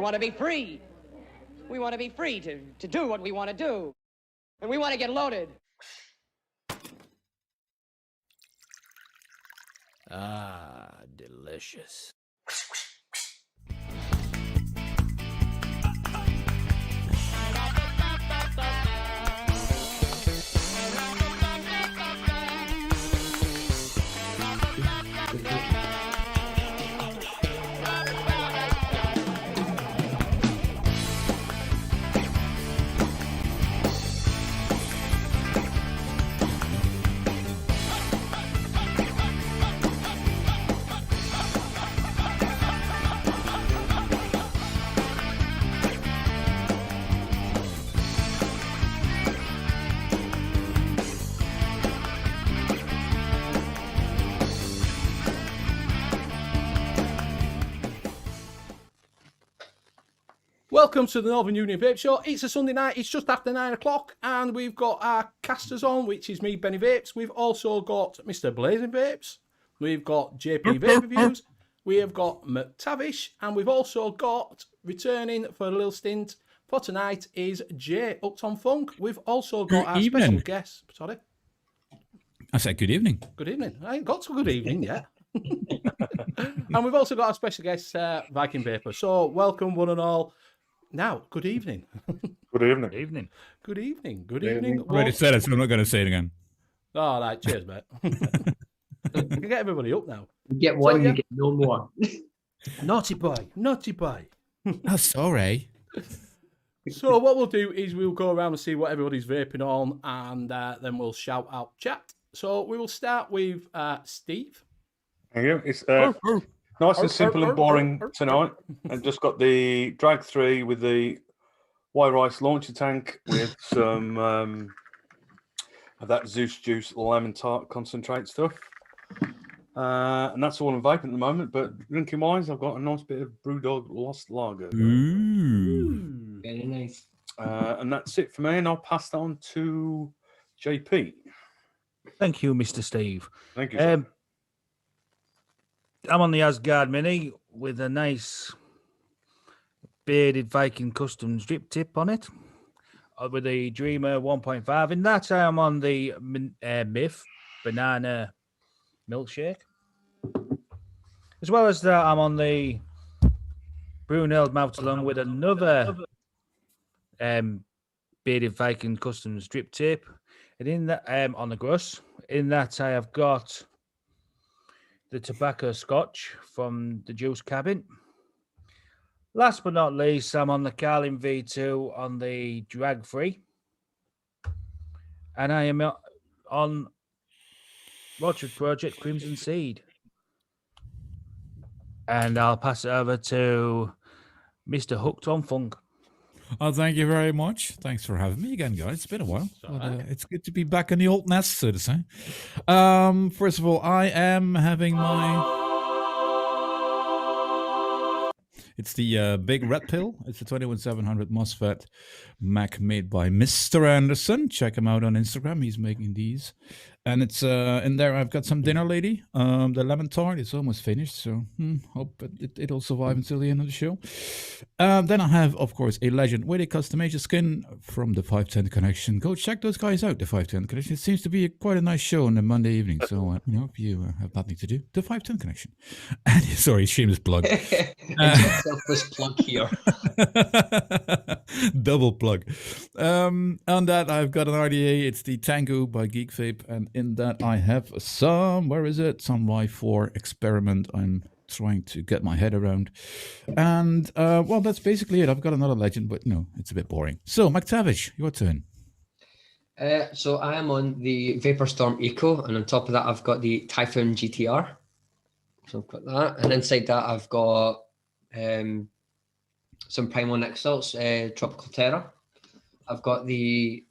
want to be free. We want to be free to do what we want to do. And we want to get loaded. Ah, delicious. Welcome to the Northern Union Vape Show. It's a Sunday night, it's just after 9 o'clock, and we've got our casters on, which is me, Benny Vapes. We've also got Mr. Blazing Vapes. We've got JP Vape Reviews. We have got McTavish, and we've also got, returning for a little stint for tonight, is Jay Hooked on Funk. We've also got our special guest. Sorry? I said good evening. Good evening. I ain't got to good evening yet. And we've also got our special guest, Viking Vapor. So welcome, one and all. Now, good evening. Good evening. Good evening. Good evening. Good evening. I already said it, so I'm not going to say it again. All right, cheers, mate. You can get everybody up now. You get one, you get no more. Naughty boy, naughty boy. Oh, sorry. So what we'll do is we'll go around and see what everybody's vaping on, and then we'll shout out chat. So we will start with Steve. Thank you. It's nice and simple and boring tonight. I've just got the Drag 3 with the wire ice launcher tank with some of that Zeus Juice lemon tart concentrate stuff. And that's all I'm vaping at the moment. But drinking wise, I've got a nice bit of Brewdog Lost Lager. Ooh. Very nice. And that's it for me. And I'll pass that on to JP. Thank you, Mr. Steve. Thank you, sir. I'm on the Asgard Mini with a nice bearded Viking Customs drip tip on it with the Dreamer 1.5. In that, I'm on the Myth Banana Milkshake. As well as that, I'm on the Brunel Moutalon with another bearded Viking Customs drip tip. And in that, on the Gruss, in that I have got the tobacco scotch from the juice cabin. Last but not least, I'm on the Carlin V2 on the drag free. And I am on Rochford Project Crimson Seed. And I'll pass it over to Mr. Hooked on Funk. Oh, thank you very much. Thanks for having me again, guys. It's been a while. But, it's good to be back in the old nest, so to say. First of all, I am having my... It's the big red pill. It's a 21700 MOSFET Mac made by Mr. Anderson. Check him out on Instagram. He's making these. And it's in there, I've got some dinner lady. The lemon tart is almost finished, so hope it'll survive until the end of the show. Then I have, of course, a legend with a customization skin from the 510 Connection. Go check those guys out, the 510 Connection. It seems to be quite a nice show on a Monday evening. So, if you have nothing to do, the 510 Connection. And, sorry, shameless plug. Selfless plug here. Double plug. On that, I've got an RDA. It's the Tango by Geek Vape. And in that, I have some, where is it? Some Y4 experiment I'm trying to get my head around. And, well, that's basically it. I've got another legend, but no, it's a bit boring. So, McTavish, your turn. So I am on the Vaporstorm Eco, and on top of that, I've got the Typhoon GTR. So I've got that. And inside that, I've got some Primal Nick Salts, Tropical Terra. I've got the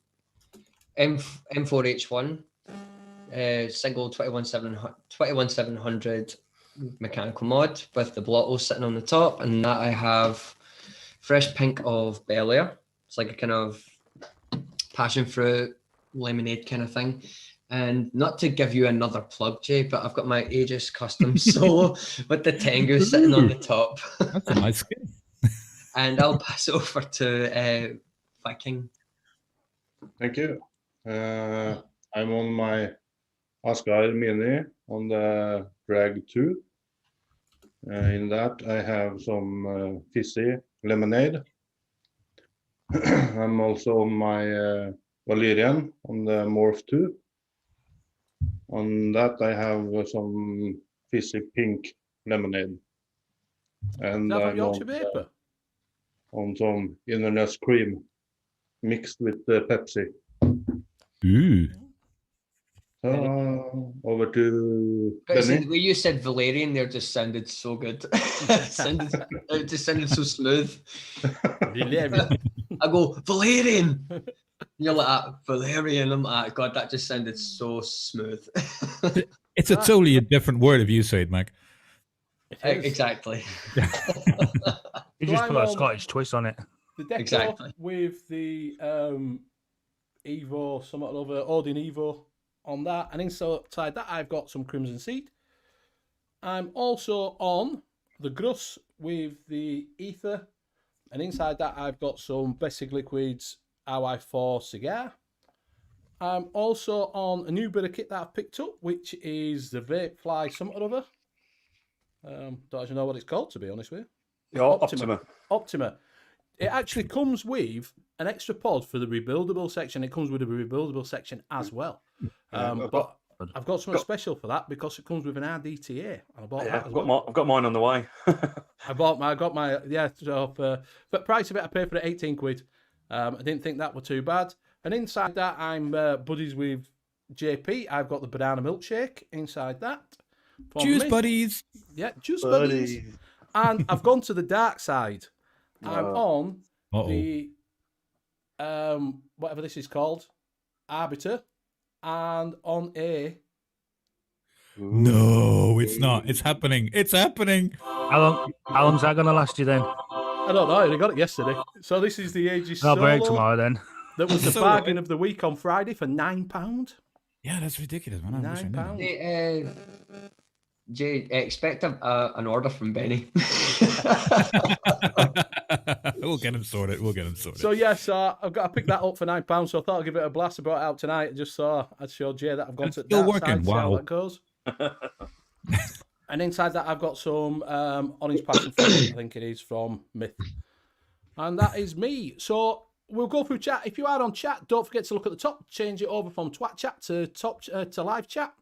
M4H1 single 21700 mechanical mod with the blotto sitting on the top, and that I have fresh pink of Bel Air. It's like a kind of passion fruit lemonade kind of thing. And not to give you another plug, Jay, but I've got my Aegis custom solo with the Tango sitting on the top. That's a nice skin. And I'll pass it over to Viking. Thank you. I'm on my Asgard Mini on the Drag 2. In that I have some fizzy lemonade. I'm also on my Valerian on the Morph 2. On that I have some fizzy pink lemonade. And Is that from I'm Yorkshire Vapor? on some N.U.V.S cream mixed with Pepsi. Ooh. Over to But see, Benny. the way you said Valerian there just sounded so good. It just sounded so smooth. I go, Valerian! You're like, Valerian. I'm like, God, that just sounded so smooth. It's a totally a different word if you say it, Mac. Exactly. You just I'm put a on Scottish twist on it. the deco Exactly. with the Evo, somewhat or other, Odin Evo on that. And inside that, I've got some Crimson Seed. I'm also on the Gruss with the Ether. And inside that, I've got some Basic Liquids RY4 cigar. I'm also on a new bit of kit that I've picked up, which is the Vape Fly something or other. Don't actually know what it's called, to be honest with you. Yeah, Optima. It actually comes with an extra pod for the rebuildable section. It comes with a rebuildable section as well. But I've got something special for that because it comes with an RDTA. And I bought that as well. I've got mine on the way. I got my so for price of it, I paid for it 18 quid. I didn't think that were too bad. And inside that, I'm buddies with JP. I've got the banana milkshake inside that. Juice buddies. Yeah, juice buddies. And I've gone to the dark side. I'm on the whatever this is called, Arbiter, and on a. No, it's not. It's happening. It's happening. How long's that going to last you then? I don't know. I only got it yesterday. So this is the Aegis I'll Solo. break tomorrow then. That was the So bargain of the week on Friday for £9. Yeah, that's ridiculous, man. I wish I knew that. Hey, Jay, expect an order from Benny. We'll get him sorted. So yes, I've got to pick that up for £9. So I thought I'd give it a blast. I brought it out tonight. I just saw I'd show Jay that I've gone It's to the still dark working. side, see how Wow. that goes. And inside that, I've got some orange passion fruit. I think it is from Myth, and that is me. So we'll go through chat. If you are on chat, don't forget to look at the top. Change it over from twat chat to to live chat.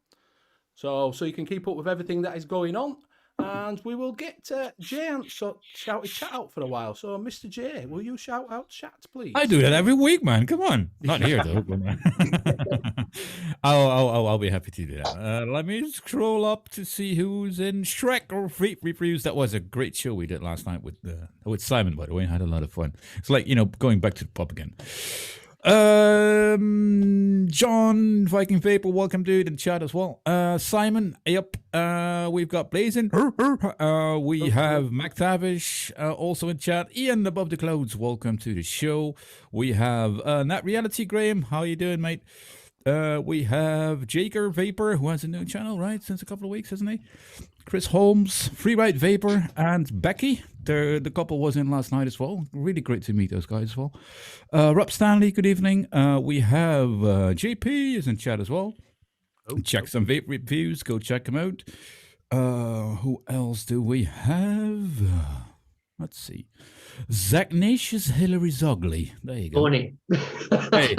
So you can keep up with everything that is going on. And we will get Jay shouted chat out for a while. So, Mr. J, will you shout out chat, please? I do that every week, man. Come on. Not here, though. I'll be happy to do that. Let me scroll up to see who's in Shrek or Vape Reviews. That was a great show we did last night with Simon, by the way. I had a lot of fun. It's like, going back to the pub again. John Viking Vapor, welcome dude in chat as well. Simon, yep. We've got Blazing. We have McTavish also in chat. Ian above the clouds, welcome to the show. We have Nat Reality Graham. How you doing, mate? We have Jaker Vapor, who has a new channel, right? Since a couple of weeks, hasn't he? Chris Holmes, Freeride Vapor, and Becky. The couple was in last night as well. Really great to meet those guys as well. Rob Stanley, good evening. We have JP is in chat as well. Check some vape reviews. Go check them out. Who else do we have? Let's see. Zagnatius Hillary Zogley. There you go. Tony. Hey,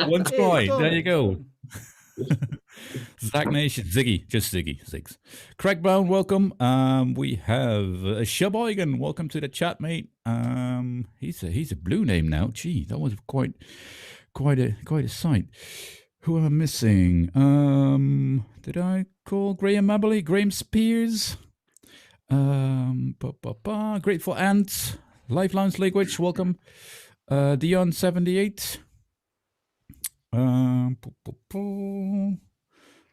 one try. There you go. Zach Nation, Ziggs. Craig Brown, welcome. We have Sheboygan, welcome to the chat, mate. He's a blue name now. Gee, that was quite a sight. Who am I missing? Did I call Graham Mabley? Graham Spears. Grateful Ant, Lifelines Language, welcome. Dion78.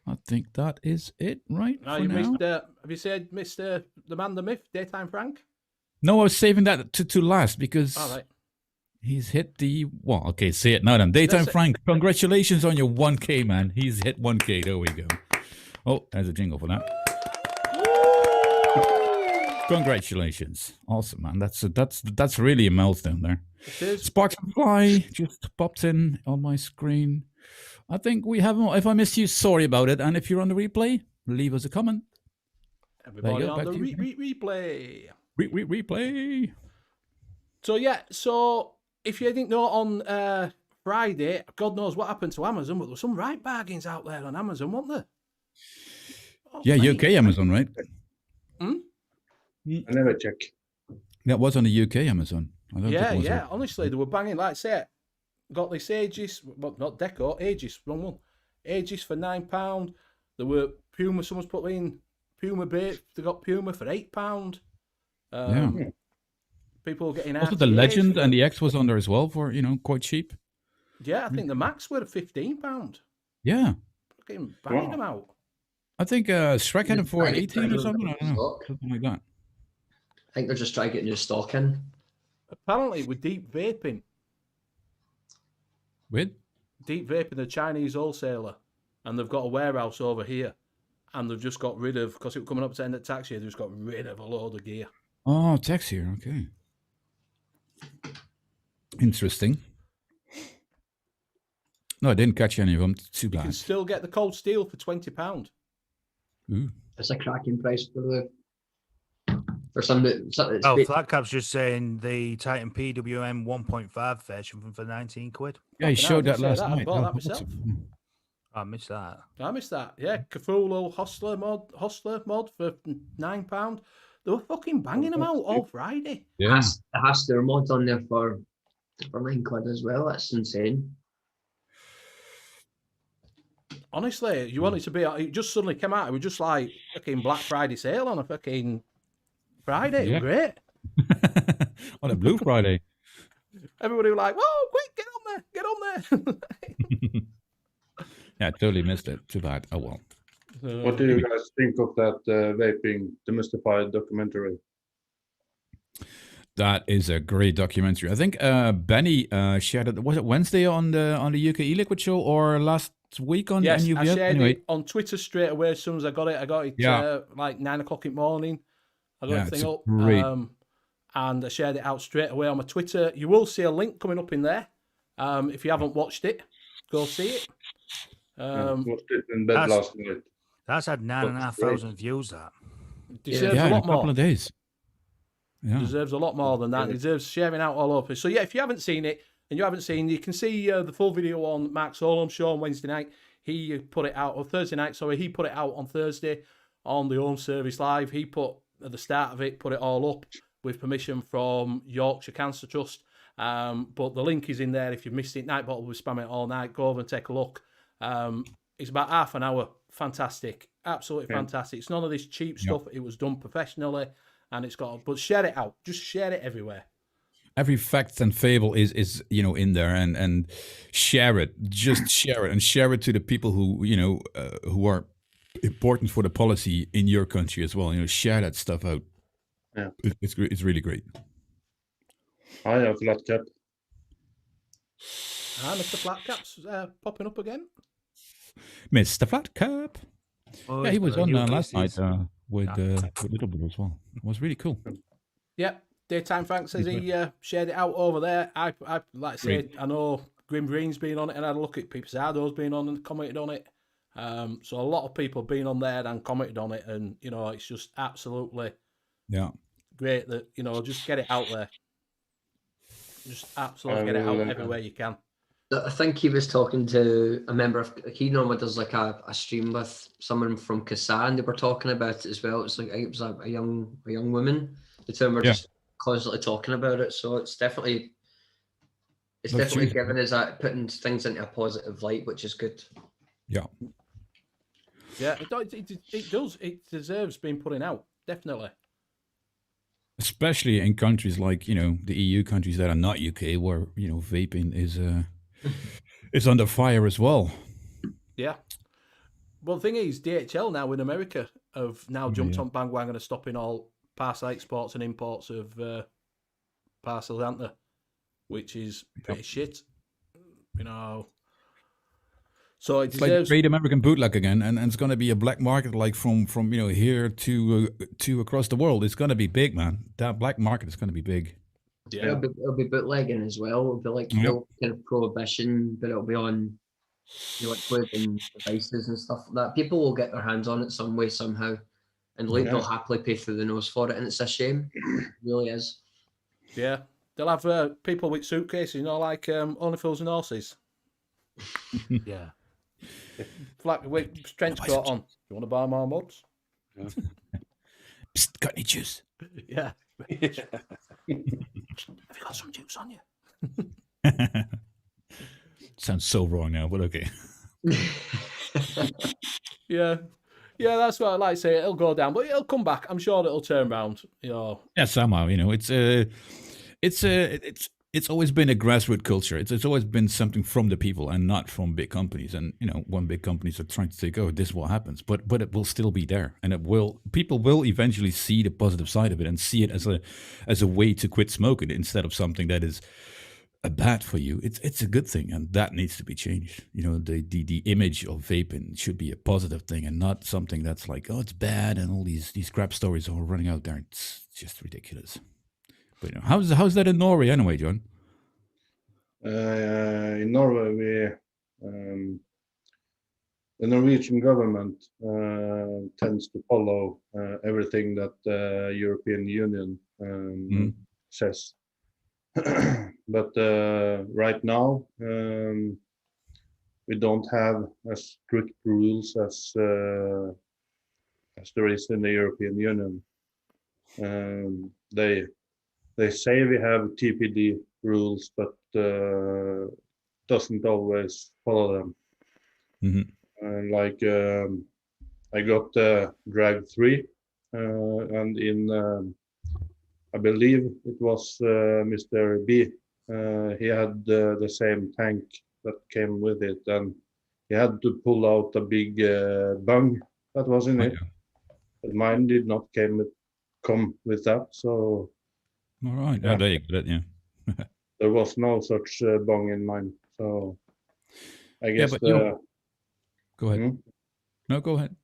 I think that is it, right? You missed, have you said Mr. the Man, the Myth, Daytime Frank? No, I was saving that to last because he's hit the... Well, okay, say it now then. Daytime Frank, congratulations on your 1K, man. He's hit 1K. There we go. Oh, there's a jingle for that. Congratulations. Awesome, man. That's really a milestone there. It is. Sparks and Fly just popped in on my screen. I think we have, if I missed you, sorry about it. And if you're on the replay, leave us a comment. Everybody go, on back the to you. replay. Replay. So yeah, so if you didn't know, on Friday, God knows what happened to Amazon, but there were some right bargains out there on Amazon, weren't there? Oh, Yeah, mate. UK Amazon, right? I never check. That was on the UK Amazon. I don't think it was Yeah. Honestly, they were banging. Like I say, got this Aegis, well, not Deco, Aegis, wrong one. Aegis for £9. There were Puma. Someone's put in Puma bait. They got Puma for £8. Yeah. People were getting Also, the RTAs Legend for- and the X was on there as well for, quite cheap. Yeah, I think the Max were £15. Yeah. Fucking banging Wow. them out. I think Shrek had it for Trying to 18 or get something. I don't know. stock. Something like that. I think they're just trying to get new stock in. Apparently, with Deep Vaping, With? the Chinese wholesaler, and they've got a warehouse over here, and they've just got rid of, because it was coming up to end of tax year, they've just got rid of a load of gear. Oh, tax here. Okay. Interesting. No, I didn't catch any of them. Too You can bad. still get the cold steel for £20. Ooh. It's a cracking price for something that's Oh, Flatcap's just saying the Titan PWM 1.5 version for 19 quid. Yeah, he Fucking showed hell, that I last didn't say that. I night. bought Oh, that myself. I missed that. I missed that. Yeah, Cthulhu Hostler mod for £9. They were fucking banging them out all Friday. Yeah. It has their mods on there for £9 as well. That's insane. Honestly, you want it to be, it just suddenly came out. It was just like fucking Black Friday sale on a fucking Friday. It was great. On a Blue Friday. Everybody was like, whoa, quick, get on there. Yeah, I totally missed it. Too bad. Oh, well. What do you guys think of that vaping demystified documentary? That is a great documentary. I think Benny shared it. Was it Wednesday on the UK e-liquid show or last week on Yes, I N.U.V.S? shared Anyway, it on Twitter straight away as soon as I got it. I got it like 9 o'clock in the morning. I got Yeah, everything it's up. great. And I shared it out straight away on my Twitter. You will see a link coming up in there. If you haven't watched it, go see it. Watched it in bed That's- last night. That's had 9,500 views, that. Deserves yeah, a in a lot couple more. of days. Yeah. Deserves a lot more than that. It deserves sharing out all over. So yeah, if you haven't seen it and you haven't seen, you can see the full video on Mark Solom's show on Wednesday night. He put it out, or Thursday night, sorry. He put it out on Thursday on the Home Service Live. He put, at the start of it, put it all up with permission from Yorkshire Cancer Trust. But the link is in there if you've missed it. Nightbottle was spamming it all night. Go over and take a look. It's about half an hour. Fantastic. Absolutely fantastic. It's none of this cheap stuff. It was done professionally, and it's got, but share it out. Just share it everywhere. Every fact and fable is in there, and share it. Just share it, and share it to the people who who are important for the policy in your country as well. Share that stuff out. Yeah. It's great. It's really great. I have flat cap. Mr. Flatcap's popping up again. Mr. Flat Cap. Oh, Yeah, he was on last night UKCs. with Little Blue as well. It was really cool. Yep. Daytime Frank says he shared it out over there. I like I said, I know Grim Green's been on it, and I had a look at Peeps Zardo's been on and commented on it. So a lot of people have been on there and commented on it, and it's just absolutely great that just get it out there. Just absolutely get it out everywhere you can. I think he was talking to a member of. He normally does like a stream with someone from Kasa, and they were talking about it as well. It's like it was a young woman. The two of them were just constantly talking about it. So it's definitely giving us that, putting things into a positive light, which is good. Yeah. Yeah, it does. It deserves being putting out, definitely. Especially in countries like the EU countries that are not UK, where vaping is under fire as well. Yeah. Well, the thing is, DHL now in America have now jumped on bandwagon of stopping all parcel exports and imports of parcels, aren't they? Which is pretty shit. So it It's like deserves. great American bootleg again, and it's going to be a black market like from here to across the world. It's going to be big, man. That black market is going to be big. Yeah. It'll be bootlegging as well. It'll be like Yep. full kind of prohibition, but it'll be on liquid and devices and stuff like that. People will get their hands on it some way, somehow, and like they'll happily pay through the nose for it. And it's a shame, it really is. Yeah. They'll have people with suitcases, like Only Fools and Horses. Yeah. Like with trench coat on. You want to buy more mugs? Psst, got any juice? Yeah. Yeah. Have you got some juice on you? Sounds so wrong now, but okay. Yeah. Yeah, that's what I like to say. It'll go down, but it'll come back. I'm sure it'll turn around. Yeah, somehow, it's always been a grassroots culture. It's always been something from the people and not from big companies. And when big companies are trying to say, "Oh, this is what happens," but it will still be there, and people will eventually see the positive side of it and see it as a way to quit smoking instead of something that is bad for you. It's a good thing, and that needs to be changed. The image of vaping should be a positive thing and not something that's like, oh, it's bad, and all these crap stories are running out there. It's just ridiculous. But how's that in Norway anyway, John? In Norway, the Norwegian government tends to follow everything that the European Union says. But right now, we don't have as strict rules as there is in the European Union. They say we have TPD rules, but doesn't always follow them. I got drag 3, and in I believe it was Mr. B. He had the same tank that came with it, and he had to pull out a big bung that was in it. But mine did not come with that, so. All right. Yeah. There you go. Yeah. There was no such bung in mine, so I guess. Yeah, but go ahead. No, go ahead.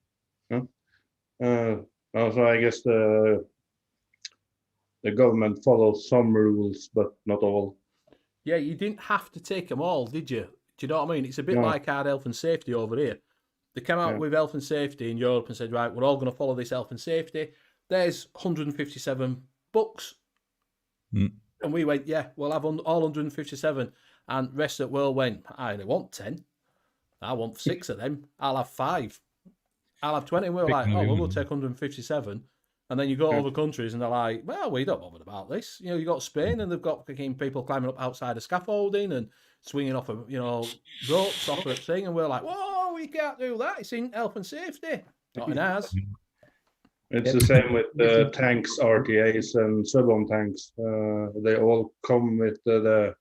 Also, I guess the government follows some rules, but not all. Yeah, you didn't have to take them all, did you? Do you know what I mean? It's a bit like our health and safety over here. They came out with health and safety in Europe and said, right, we're all going to follow this health and safety. There's 157 books. And we went, yeah, we'll have all 157. And the rest of the world went, I only want 10. I want 6 of them. I'll have 5. I'll have 20. And we were like, oh, well, we'll take 157. And then you go to other countries and they're like, well, we don't bother about this. You got Spain and they've got people climbing up outside of scaffolding and swinging off of, ropes off a thing. And we're like, whoa, we can't do that. It's in health and safety. Not in ours. It's the same with tanks, RTAs and sub-on tanks. They all come with the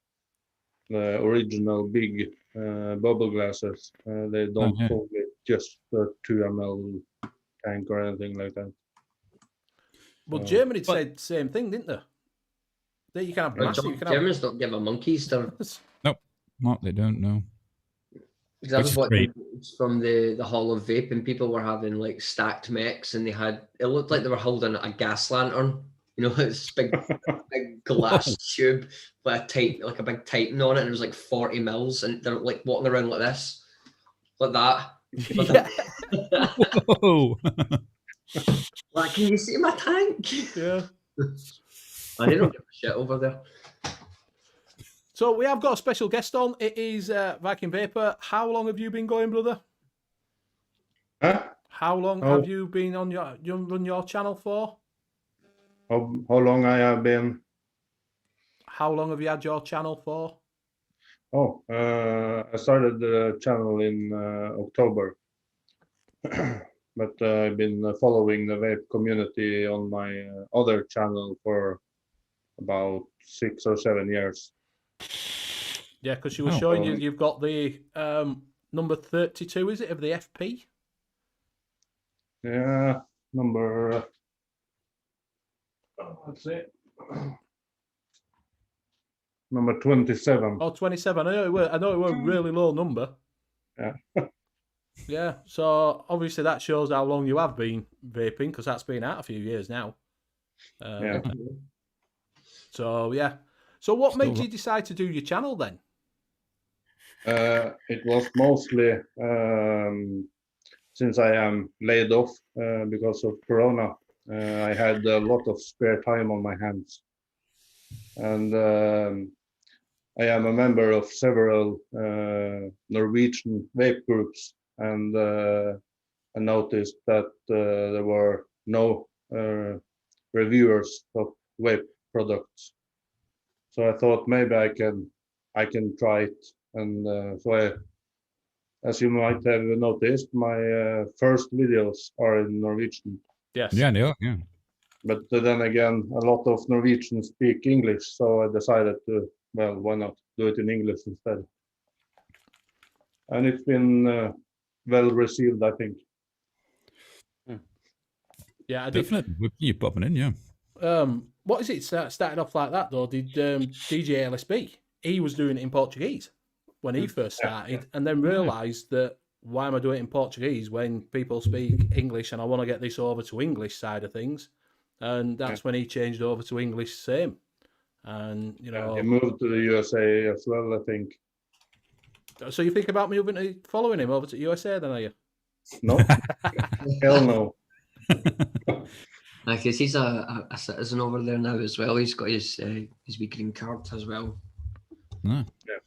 original big bubble glasses. They don't come with just a 2 ml tank or anything like that. Well, Germany said the same thing, didn't they? That you can have massive. Germans don't give a monkey's. Nope. No, they don't know. Because I was watching from the Hall of Vape, and people were having like stacked mechs, and it looked like they were holding a gas lantern. This big glass tube with a big Titan on it, and it was like 40 mils, and they're like walking around like this, like that. Whoa. Like, can you see my tank? Yeah. I didn't give a shit over there. So we have got a special guest on. It is Viking Vapor. How long have you been going, brother? Huh? How long have you been on run your channel for? How long I have been? How long have you had your channel for? I started the channel in October. But I've been following the vape community on my other channel for about 6 or 7 years. Yeah, because she was showing you've got the number 32, is it, of the FP? Yeah, number. Let's see. Number 27. Oh, 27. I know it was a really low number. Yeah. Yeah, so obviously that shows how long you have been vaping, because that's been out a few years now. Yeah. So yeah. So what Still made you decide to do your channel then? It was mostly since I am laid off because of Corona. I had a lot of spare time on my hands, and I am a member of several Norwegian vape groups, and I noticed that there were no reviewers of vape products. So I thought maybe I can try it, and as you might have noticed, my first videos are in Norwegian. Yes. Yeah, they are. Yeah. But then again, a lot of Norwegians speak English, so I decided to, well, why not do it in English instead? And it's been well received, I think. Yeah, I did. Definitely. We'll keep popping in, yeah. What is it started off like that though? Did DJ LSB? He was doing it in Portuguese when he first started, and then realised that why am I doing it in Portuguese when people speak English, and I want to get this over to English side of things, and that's when he changed over to English. Same, and you know, he moved to the USA as well, I think. So you think about moving to following him over to USA then, are you? No, hell no. Because he's a citizen over there now as well. He's got his wee green card as well. No. Yeah.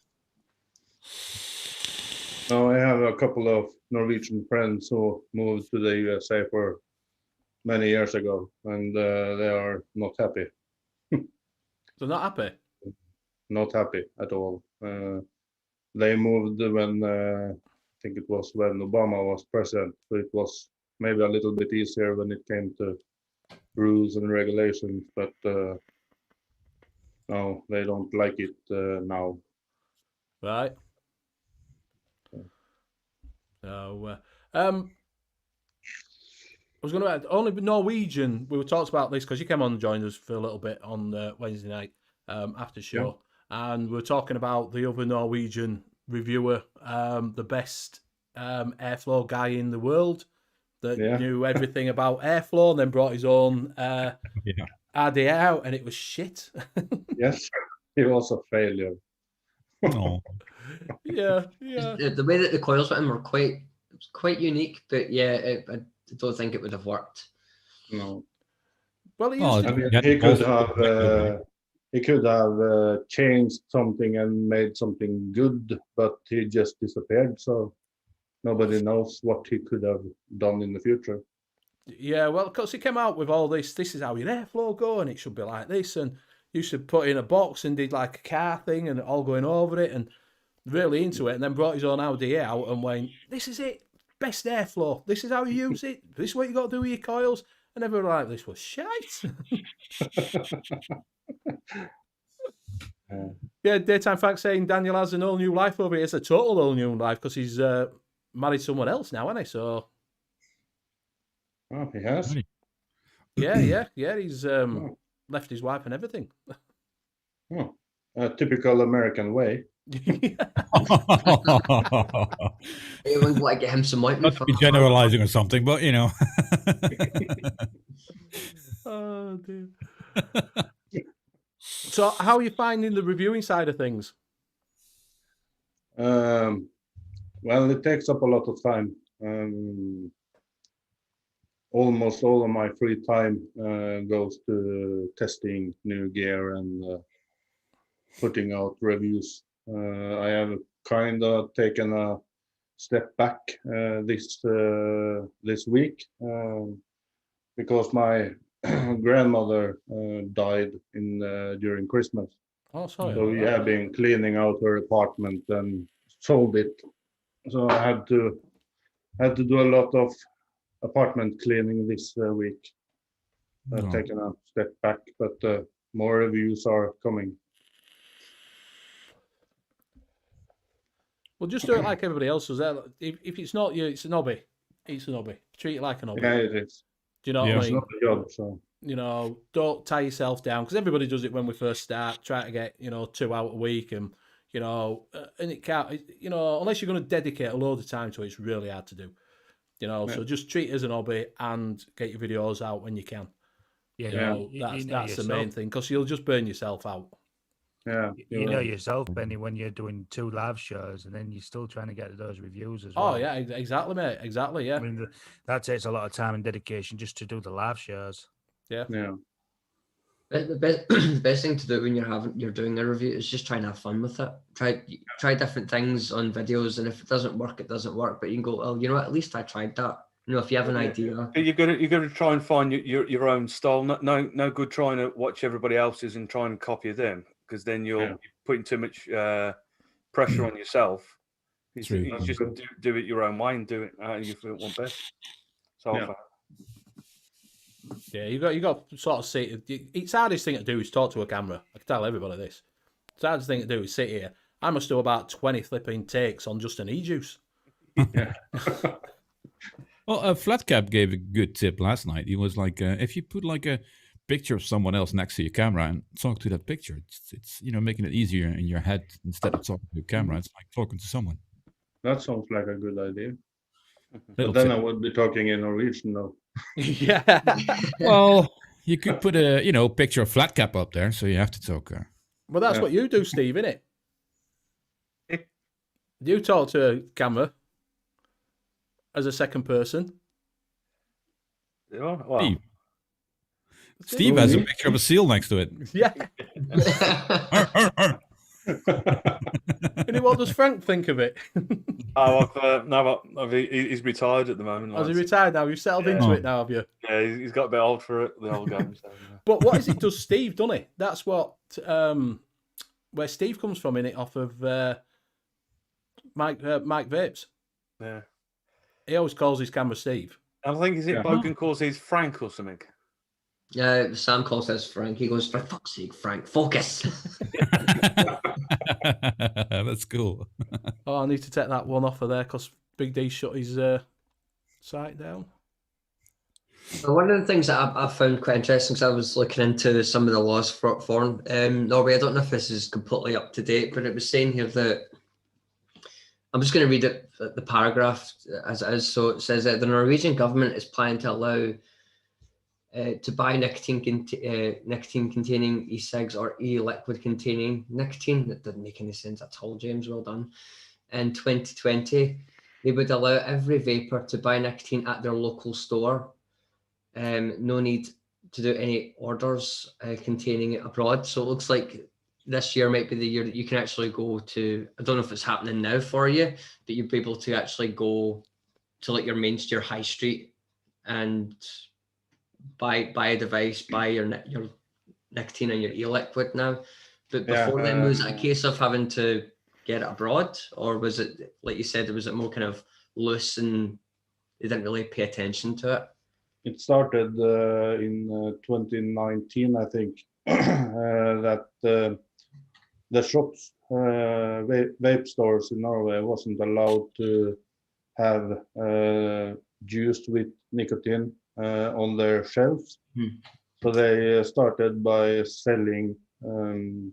No, I have a couple of Norwegian friends who moved to the USA for many years ago, and they are not happy. They're not happy. Not happy at all. They moved when I think it was when Obama was president, so it was maybe a little bit easier when it came to rules and regulations, but no, they don't like it now. Right. So, I was going to add, only Norwegian, we were talking about this because you came on and joined us for a little bit on Wednesday night after show, and we were talking about the other Norwegian reviewer, the best airflow guy in the world that knew everything about airflow, and then brought his own RD out, and it was shit. Yes, he was a failure. Oh. Yeah. The way that the coils went in were quite unique, but I don't think it would have worked. No. Well, he could have changed something and made something good, but he just disappeared. So nobody knows what he could have done in the future. Yeah, well, because he came out with all this. This is how your airflow go, and it should be like this, and you should put in a box and did like a car thing, and all going over it, and really into it, and then brought his own Audi out and went, "This is it, best airflow. This is how you use it. This is what you got to do with your coils." And everyone like, "This was shite." Yeah, Daytime Fact saying Daniel has an all new life over here. It's a total all new life because he's married someone else now, hasn't he? So. Oh, he has. Yeah. He's left his wife and everything. Oh, a typical American way. Everyone's like to get him some white. Not to be generalizing or something, but you know. Oh dear. So, how are you finding the reviewing side of things? Well, it takes up a lot of time. Almost all of my free time goes to testing new gear and putting out reviews. I have kind of taken a step back this week because my grandmother died during Christmas. Oh, sorry. So we have been cleaning out her apartment and sold it. So I had to do a lot of apartment cleaning this week. I've taken a step back, but more reviews are coming. Well, just do it like everybody else does. If it's not you, it's an hobby. It's an hobby. Treat it like an hobby. Yeah, it is. Do you know what I mean? It's not a job, so. You know, don't tie yourself down, because everybody does it when we first start. Try to get 2 out a week, and And it can't, unless you're going to dedicate a load of time to it, it's really hard to do. So just treat it as an hobby and get your videos out when you can. Yeah, That's the main thing, because you'll just burn yourself out. Yeah, you know yourself, Benny, when you're doing 2 live shows and then you're still trying to get those reviews as well. Oh yeah, exactly, mate. Exactly, yeah. I mean, that takes a lot of time and dedication just to do the live shows. Yeah. The best thing to do when you're doing a review is just try and have fun with it. Try different things on videos, and if it doesn't work, it doesn't work. But you can go, oh, you know what? At least I tried that. If you have an idea, you've got to try and find your own style. No good trying to watch everybody else's and try and copy them, because then you're putting too much pressure on yourself. You just do it your own way and do it how you feel one best. So yeah, you got to sort of see. It's the hardest thing to do is talk to a camera. I can tell everybody this. The hardest thing to do is sit here. I must do about 20 flipping takes on just an e-juice. Yeah. Well, Flatcap gave a good tip last night. He was like, if you put like a picture of someone else next to your camera and talk to that picture, it's making it easier in your head instead of talking to a camera. It's like talking to someone. That sounds like a good idea. But then I would be talking in Norwegian though. Yeah. Well, you could put a picture of Flatcap up there, so you have to talk. Well, that's what you do, Steve, isn't it? You talk to a camera as a second person. Yeah, well. Steve has a picture of a seal next to it. Yeah. And what does Frank think of it? He's retired at the moment. Has he retired now? You've settled into it now, have you? Yeah, he's got a bit old for it, the old game. So, But what is it does Steve, doesn't he? That's what where Steve comes from, in it, off of Mike Vapes. Yeah. He always calls his camera Steve. I think Bogan calls his Frank or something. Yeah, Sam calls us Frank. He goes, for fuck's sake, Frank, focus. That's cool. I need to take that one off of there because Big D shut his site down. One of the things that I found quite interesting, because I was looking into some of the laws for Norway. I don't know if this is completely up to date, but it was saying here that, I'm just going to read it, the paragraph as it is. So it says that the Norwegian government is planning to allow to buy nicotine-containing e-cigs or e-liquid containing nicotine. That didn't make any sense at all, James. Well done. In 2020, they would allow every vapor to buy nicotine at their local store. No need to do any orders containing it abroad. So it looks like this year might be the year that you can actually go to, I don't know if it's happening now for you, but you'll be able to actually go to like your Mainster high street and buy a device, buy your nicotine and your e-liquid now. But before then, was it a case of having to get it abroad, or was it, like you said, was it more kind of loose and they didn't really pay attention to it? It started in 2019, I think, that the shops, vape stores in Norway wasn't allowed to have juice with nicotine on their shelves. So they started by selling kind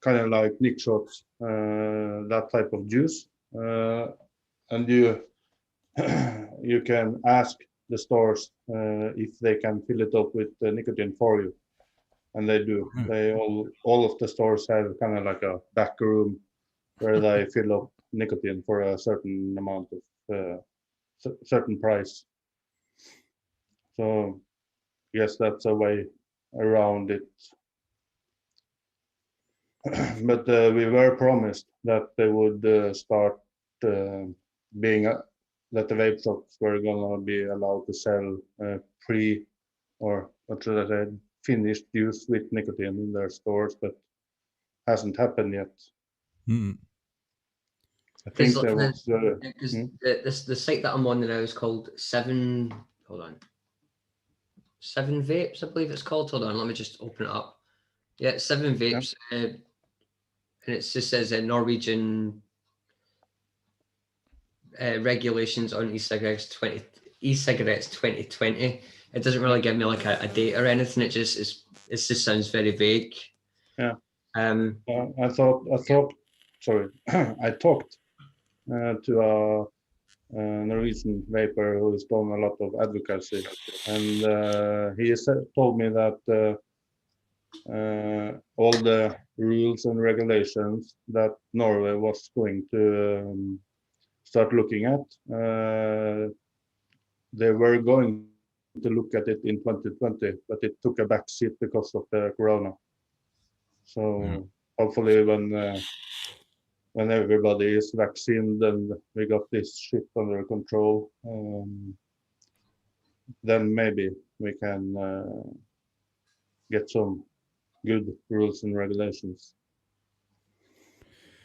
of like Nick shots, that type of juice, and you can ask the stores if they can fill it up with nicotine for you, and they do. They all of the stores have kind of like a back room where they fill up nicotine for a certain amount of certain price. So yes, that's a way around it. But we were promised that they would start being that the vape shops were gonna be allowed to sell or what should I say, finished juice with nicotine in their stores, but hasn't happened yet. I think there was the site that I'm on now is called Seven Vapes, I believe it's called. Hold on, let me just open it up. Yeah, Seven Vapes, and it just says Norwegian regulations on e-cigarettes 2020. It doesn't really give me like a date or anything. It just sounds very vague. Yeah. I thought sorry, I talked to a Norwegian vapor who has done a lot of advocacy, and he told me that all the rules and regulations that Norway was going to start looking at, they were going to look at it in 2020, but it took a back seat because of the corona. So hopefully when everybody is vaccinated and we got this shit under control, then maybe we can get some good rules and regulations.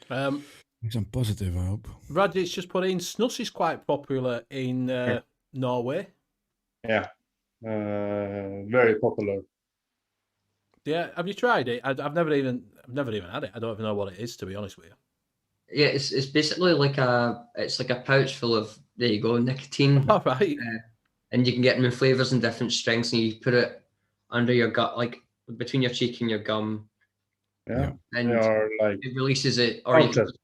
I'm positive, I hope. Raditz just put in, snus is quite popular in Norway. Yeah, very popular. Yeah, have you tried it? I've never even had it. I don't even know what it is, to be honest with you. Yeah, it's basically like a pouch full of, there you go, nicotine. All right. And you can get them in flavors and different strengths, and you put it under your gut, like between your cheek and your gum. Yeah, and they are like it releases it. Or you can, pouches.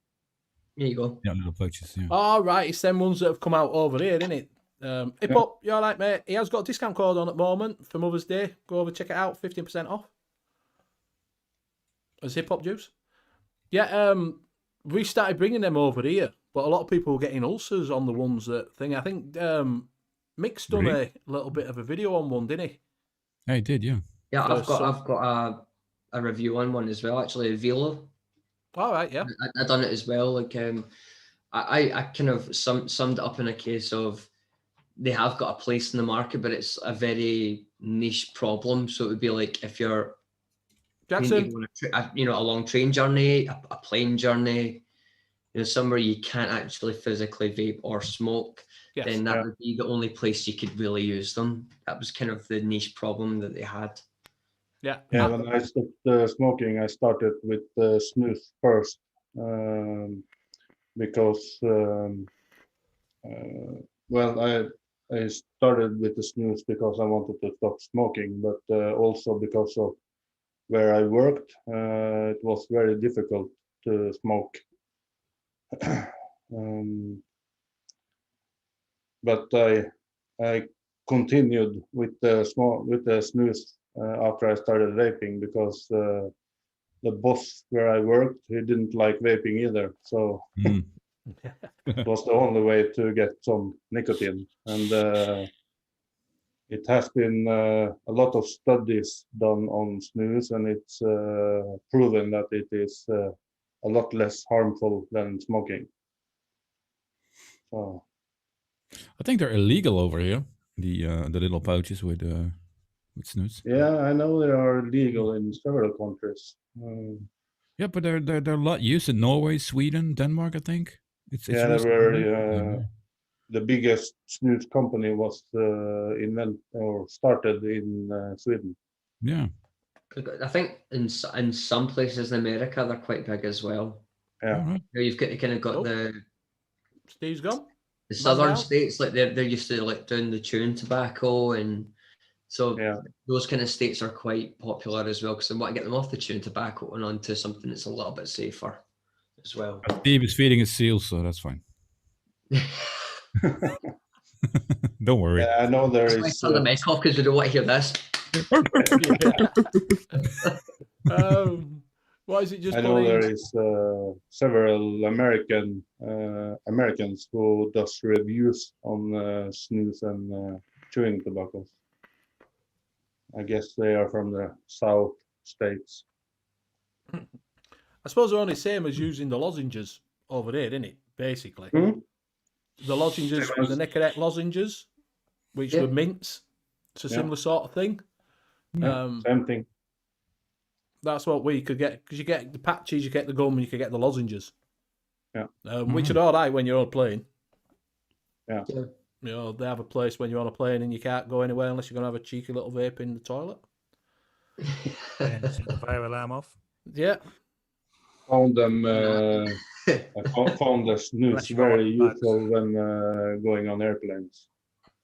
there you go. Yeah, little pouches. Yeah. All right, it's them ones that have come out over here, isn't it? Hip Hop, you all right, mate? He has got a discount code on at the moment for Mother's Day. Go over, check it out, 15% off. As Hip Hop Juice. Yeah, we started bringing them over here, but a lot of people were getting ulcers on the ones that thing. I think Mick's done a little bit of a video on one, didn't he? I did, yeah. Yeah, I've got a review on one as well, actually, a Velo. All right, yeah. I done it as well. Like I kind of summed it up in a case of they have got a place in the market, but it's a very niche problem. So it would be like if you're Jackson, a long train journey, a plane journey, somewhere you can't actually physically vape or smoke, then that would be the only place you could really use them. That was kind of the niche problem that they had. Yeah. Yeah, when I stopped smoking, I started with snus first, because I started with the snus because I wanted to stop smoking, but also because of where I worked, it was very difficult to smoke. But I continued with the snus after I started vaping, because the boss where I worked, he didn't like vaping either, so it was the only way to get some nicotine. And it has been a lot of studies done on snus, and it's proven that it is a lot less harmful than smoking. So I think they're illegal over here. The little pouches with snus. yeah, I know they are legal in several countries. Yeah, but they're a lot used in Norway, Sweden, Denmark. I think it's yeah, used they were the biggest snus company was started in Sweden. Yeah, I think in some places in America they're quite big as well. Yeah, right. You've kind of got Steve's gone. the southern states, like they're used to like doing the chewing tobacco, and so those kind of states are quite popular as well, because they want to get them off the chewing tobacco and onto something that's a little bit safer as well. Steve is feeding his seals, so that's fine. Don't worry. Yeah, I know there is. I turn the mic off because we don't want to hear this. Why is it just? I know there is several Americans who does reviews on snus and chewing tobacco. I guess they are from the South states. I suppose they're only same as using the lozenges over there, isn't it? Basically, the lozenges, the Nicotine lozenges, which were mints. It's a similar sort of thing. Same thing. That's what we could get, because you get the patches, you get the gum, and you could get the lozenges. Yeah. Which are all right when you're on a plane. Yeah. You know, they have a place when you're on a plane and you can't go anywhere unless you're going to have a cheeky little vape in the toilet. Set the fire alarm off. Yeah. Found them. I found the snus very useful when going on airplanes.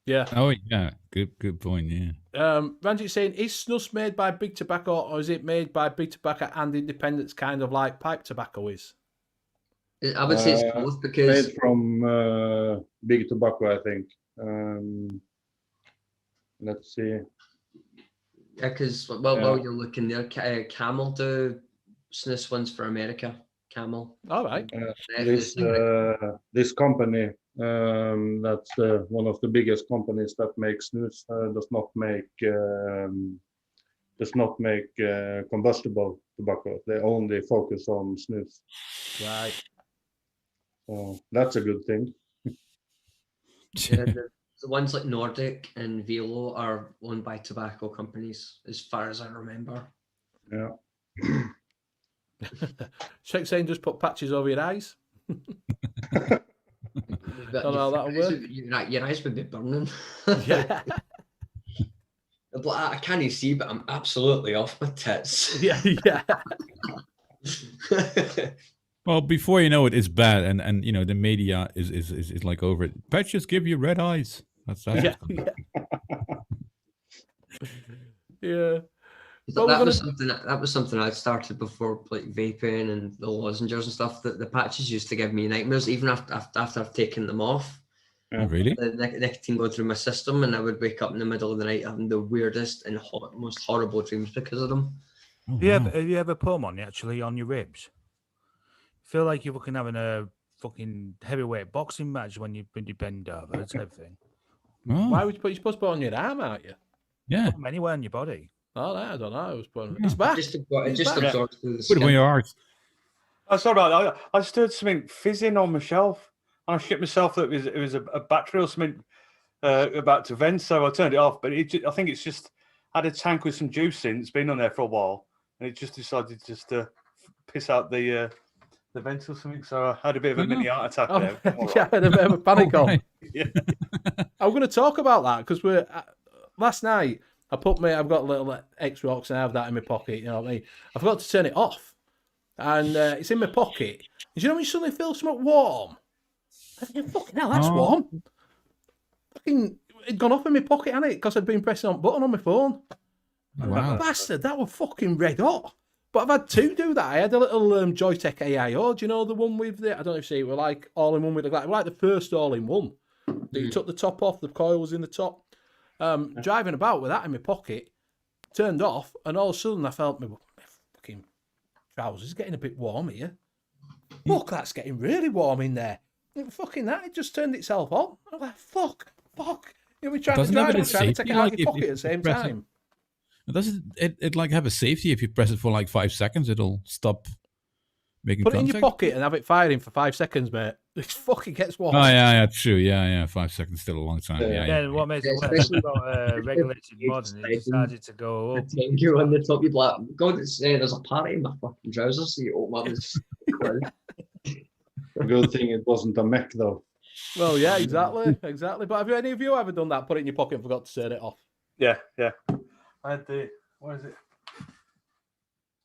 Yeah. Oh yeah, good point. Yeah. Ranjit's saying, is snus made by Big Tobacco, or is it made by Big Tobacco and independents, kind of like pipe tobacco is? I would say it's both because Made from big tobacco, I think. Let's see. yeah, because while you're looking there, Camel do snus ones for America. Camel. All right. This company, that's one of the biggest companies that makes snus, does not make combustible tobacco. They only focus on snus. Right. So that's a good thing. Yeah, the ones like Nordic and Velo are owned by tobacco companies, as far as I remember. Yeah. Check saying just put patches over your eyes. But Don't know how that'll work. Your eyes would be burning. Yeah. I can't even see, but I'm absolutely off my tits. Yeah. Well, before you know it, it's bad, and the media is like over it. Patches give you red eyes. That's Yeah. Yeah. That was something I started before, like vaping and the lozenges and stuff. That the patches used to give me nightmares, even after I've taken them off. Oh, really? The nicotine going through my system, and I would wake up in the middle of the night having the weirdest and most horrible dreams because of them. Oh, Have you ever put them on on your ribs? Feel like you're fucking having a fucking heavyweight boxing match when you bend over, that type of thing. Oh. Why would you're supposed to put it on your arm, aren't you? Yeah. Put them anywhere on your body. Oh, I don't know. I was putting it's back. It just absorbs through the Put it on skin. your arms. I saw that. I just heard something fizzing on my shelf, and I shit myself that it was a battery or something about to vent, so I turned it off. But I think it's just had a tank with some juice in. It's been on there for a while, and it just decided just to piss out the vent or something. So I had a bit of a mini heart attack there. Yeah, I had a bit of a panic on. Right. Yeah. I'm going to talk about that because last night I've got a little X-Rox and I have that in my pocket. You know what I mean? I forgot to turn it off, and it's in my pocket. And you know when you suddenly feel something warm? I think, fucking hell, that's warm. Fucking, it'd gone off in my pocket, hadn't it? Because I'd been pressing on button on my phone. Wow. Bastard, that was fucking red hot. But I've had two do that. I had a little Joytech AIO. Do you know the one with the? I don't know if you see it. We're like all in one with the glass. We're like the first all in one. You took the top off. The coil was in the top. Driving about with that in my pocket, turned off, and all of a sudden I felt my fucking trousers getting a bit warm here. Fuck, that's getting really warm in there. Fucking that, it just turned itself on. I'm like, fuck. You'll be trying to drive and trying to take it out of your pocket at the same time. Does it like have a safety? If you press it for like 5 seconds, it'll stop making Put it in contact? your pocket and have it firing for 5 seconds, mate. It fucking gets warm. Oh yeah, true. Yeah. 5 seconds still a long time. Yeah. What makes it worse about regulated mod and it decided to go up. You on the top, you'd be like, God, there's a party in my fucking trousers. So you open up this. Good thing it wasn't a mech though. Well, yeah, exactly. But have any of you ever done that? Put it in your pocket and forgot to turn it off? Yeah. I had what is it?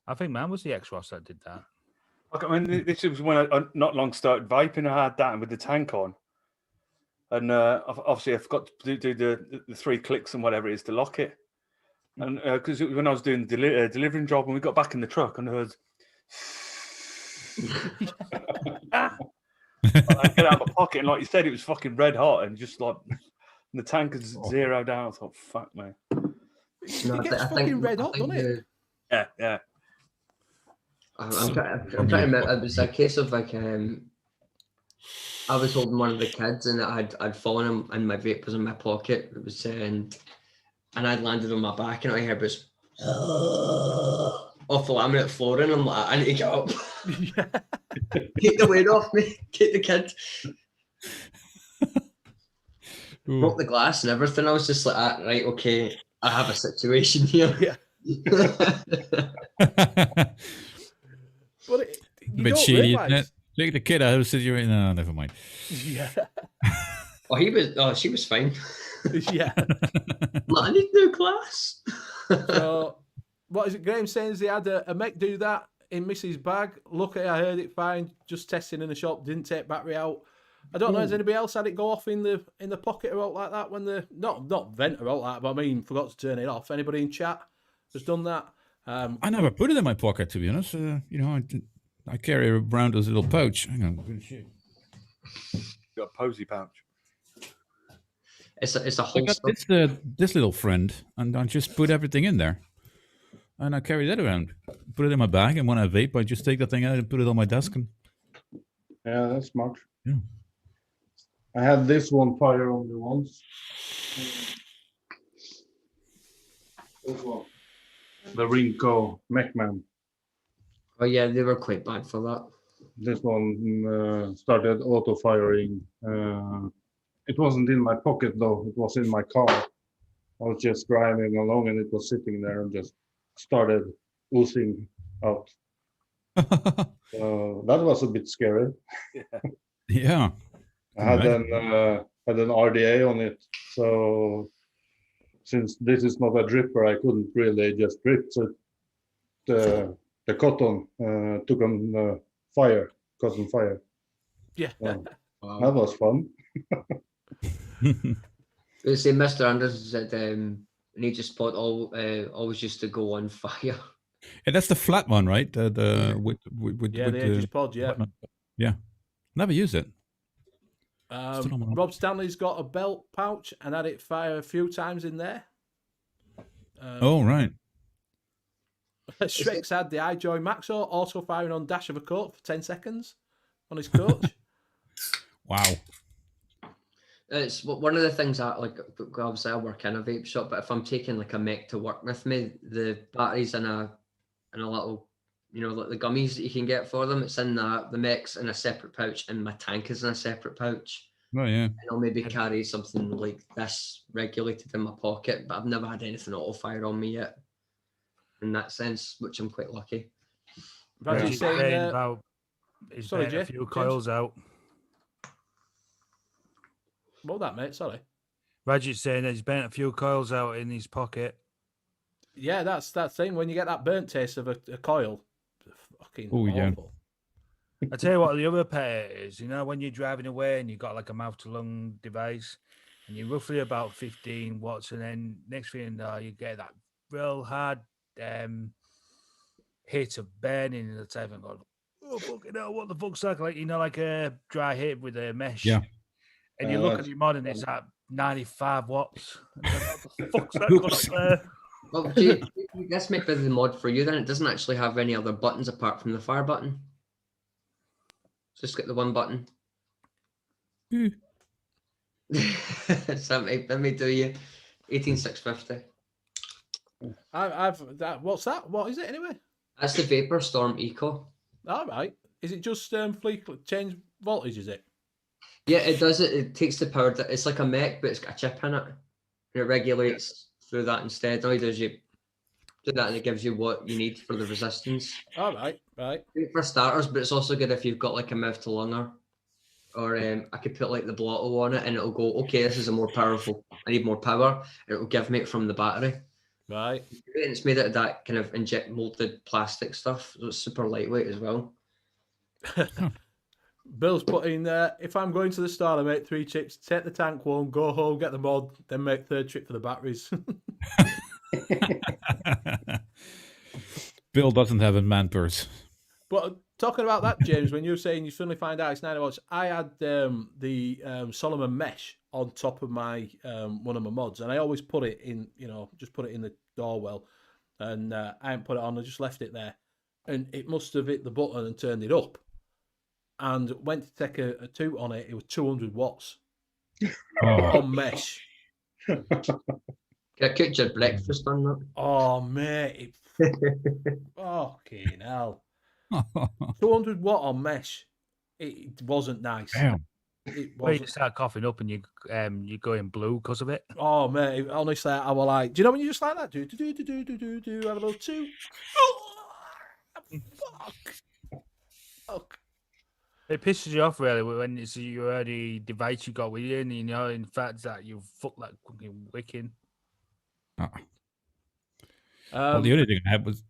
I think mine was the X-Ross that did that. I mean, this was when I not long started vaping. I had that with the tank on, and obviously I forgot to do the 3 clicks and whatever it is to lock it. And because when I was doing the delivering job, and we got back in the truck, and I heard. I get out of my pocket, and like you said, it was fucking red hot, and just like the tank is zeroed out. I thought, fuck, man. It gets fucking red hot, doesn't it? Yeah. I'm trying to remember. It was a case of like I was holding one of the kids and I'd fallen and my vape was in my pocket. It was and I'd landed on my back and I heard was off the laminate flooring. I'm like, I need to get up. Take the weight off me. Take the kid. Broke the glass and everything. I was just like, right, okay, I have a situation here. Yeah. But A bit shady, isn't it? Look at the kid. I was situation. No, never mind. Yeah. She was fine. Yeah. I need no glass. So, what is it? Graham saying he had a mech do that in Mrs. bag. Lucky I heard it fine. Just testing in the shop. Didn't take battery out. I don't know. Has anybody else had it go off in the pocket or out like that when the not vent or out like that? But I mean, forgot to turn it off. Anybody in chat has done that? I never put it in my pocket, to be honest. I I carry around this little pouch. Hang on. Good shit. Got a posy pouch. It's a I got holster. this little friend, and I just put everything in there. And I carry that around. Put it in my bag, and when I vape, I just take that thing out and put it on my desk. And Yeah, that's smart. Yeah. I had this one fire only once. This one. The Rinko Mechman. Oh yeah, they were quite bad for that. This one started auto firing. It wasn't in my pocket though, it was in my car. I was just driving along and it was sitting there and just started oozing out. That was a bit scary. Yeah. I had an RDA on it, so since this is not a dripper, I couldn't really just drip. So the cotton took on fire, cotton fire. Yeah. So that was fun. They say Mr. Anderson said Ninja Spot always used to go on fire. Yeah, that's the flat one, right? With Yeah, the Aegis pod, yeah. Yeah. Never used it. Rob Stanley's got a belt pouch and had it fire a few times in there. Oh, right. Shrek's had the iJoy Maxo also firing on dash of a coat for 10 seconds on his coach. Wow. It's one of the things that, like, obviously I work in a vape shop, but if I'm taking like a mech to work with me, the battery's in a little, you know, like the gummies that you can get for them, it's in the mech's in a separate pouch, and my tank is in a separate pouch. Oh yeah. And I'll maybe carry something like this regulated in my pocket, but I've never had anything auto fire on me yet. In that sense, which I'm quite lucky. Right, He's saying about he's sorry, burnt Jay, a few James. coils out. What was that, mate? Sorry. Rajit's saying that he's burnt a few coils out in his pocket. Yeah, that's that thing. When you get that burnt taste of a coil, fucking awful. I tell you what, the other pet is, you know, when you're driving away and you've got like a mouth to lung device and you're roughly about 15 watts, and then next thing you know, you get that real hard hit of burning in the tape and going, oh, fucking hell, what the fuck's that? Like, you know, like a dry hit with a mesh. Yeah. And you look at your mod and it's at 95 watts. What the fuck's that going up there? Well, this might be the mod for you then. It doesn't actually have any other buttons apart from the fire button. Just get the one button. So let me do you 18650. I've that. What's that? What is it anyway? That's the Vapor Storm Eco. All right. Is it just change voltage? Is it? Yeah, it does it. It takes the power. It's like a mech, but it's got a chip in it. And it regulates through that instead. All it does, you do that, and it gives you what you need for the resistance. All right, right. Great for starters, but it's also good if you've got like a mouth to lunger, or I could put like the blotto on it, and it'll go, okay, this is a more powerful. I need more power. And it will give me it from the battery. Right. And it's made out of that kind of inject molded plastic stuff, so it's super lightweight as well. Bill's put in there, if I'm going to the store, I make 3 trips, take the tank one, go home, get the mod, then make 3rd trip for the batteries. Bill doesn't have a man purse. But talking about that, James, when you were saying you suddenly find out it's 90 watts, I had the Solomon mesh on top of my one of my mods, and I always put it in, you know, just put it in the door well, and I hadn't put it on, I just left it there, and it must have hit the button and turned it up, and went to take a toot on it. It was 200 watts on mesh. Can I cook your breakfast on that? Oh mate, fucking hell. 200 watt on mesh. It wasn't nice. Damn. It Well, you wasn't. start coughing up and you go in blue because of it. Oh mate, honestly, I was like, do you know when you just like that? Do have a little toot. Fuck. It pisses you off really when it's your only device you got with you, and you know in fact that you fuck that fucking wicking. Well, the only thing I had was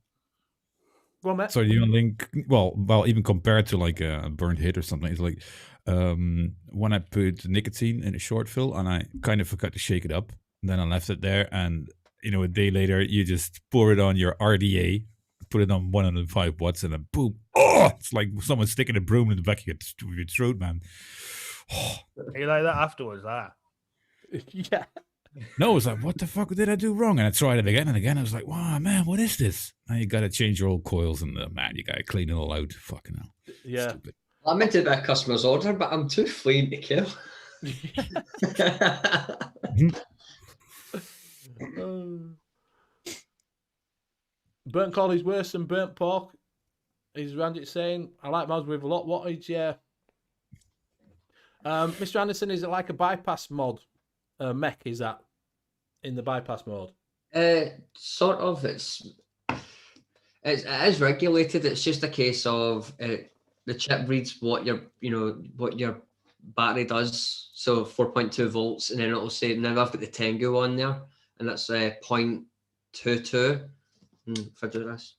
Well, Matt. sorry. The only thing, well, even compared to like a burnt hit or something, it's like when I put nicotine in a short fill and I kind of forgot to shake it up, and then I left it there, and you know a day later you just pour it on your RDA, put it on 105 watts, and then boom! Oh, it's like someone sticking a broom in the back of your throat, man. Are you like that afterwards? That Yeah. No, it was like, what the fuck did I do wrong? And I tried it again and again. I was like, wow, man, what is this? Now you got to change your old coils, and man, you got to clean it all out. Fucking hell. Yeah. Stupid. I meant to be a customer's order, but I'm too fleeing to kill. Burnt coal is worse than burnt pork. Is Randy saying? I like mods with a lot wattage. Yeah. Mr. Anderson, is it like a bypass mod? Mech, is that in the bypass mode? Sort of. It is regulated. It's just a case of the chip reads what your battery does. So 4.2 volts, and then it'll say, now I've got the Tengu on there, and that's 0.22. If I do this.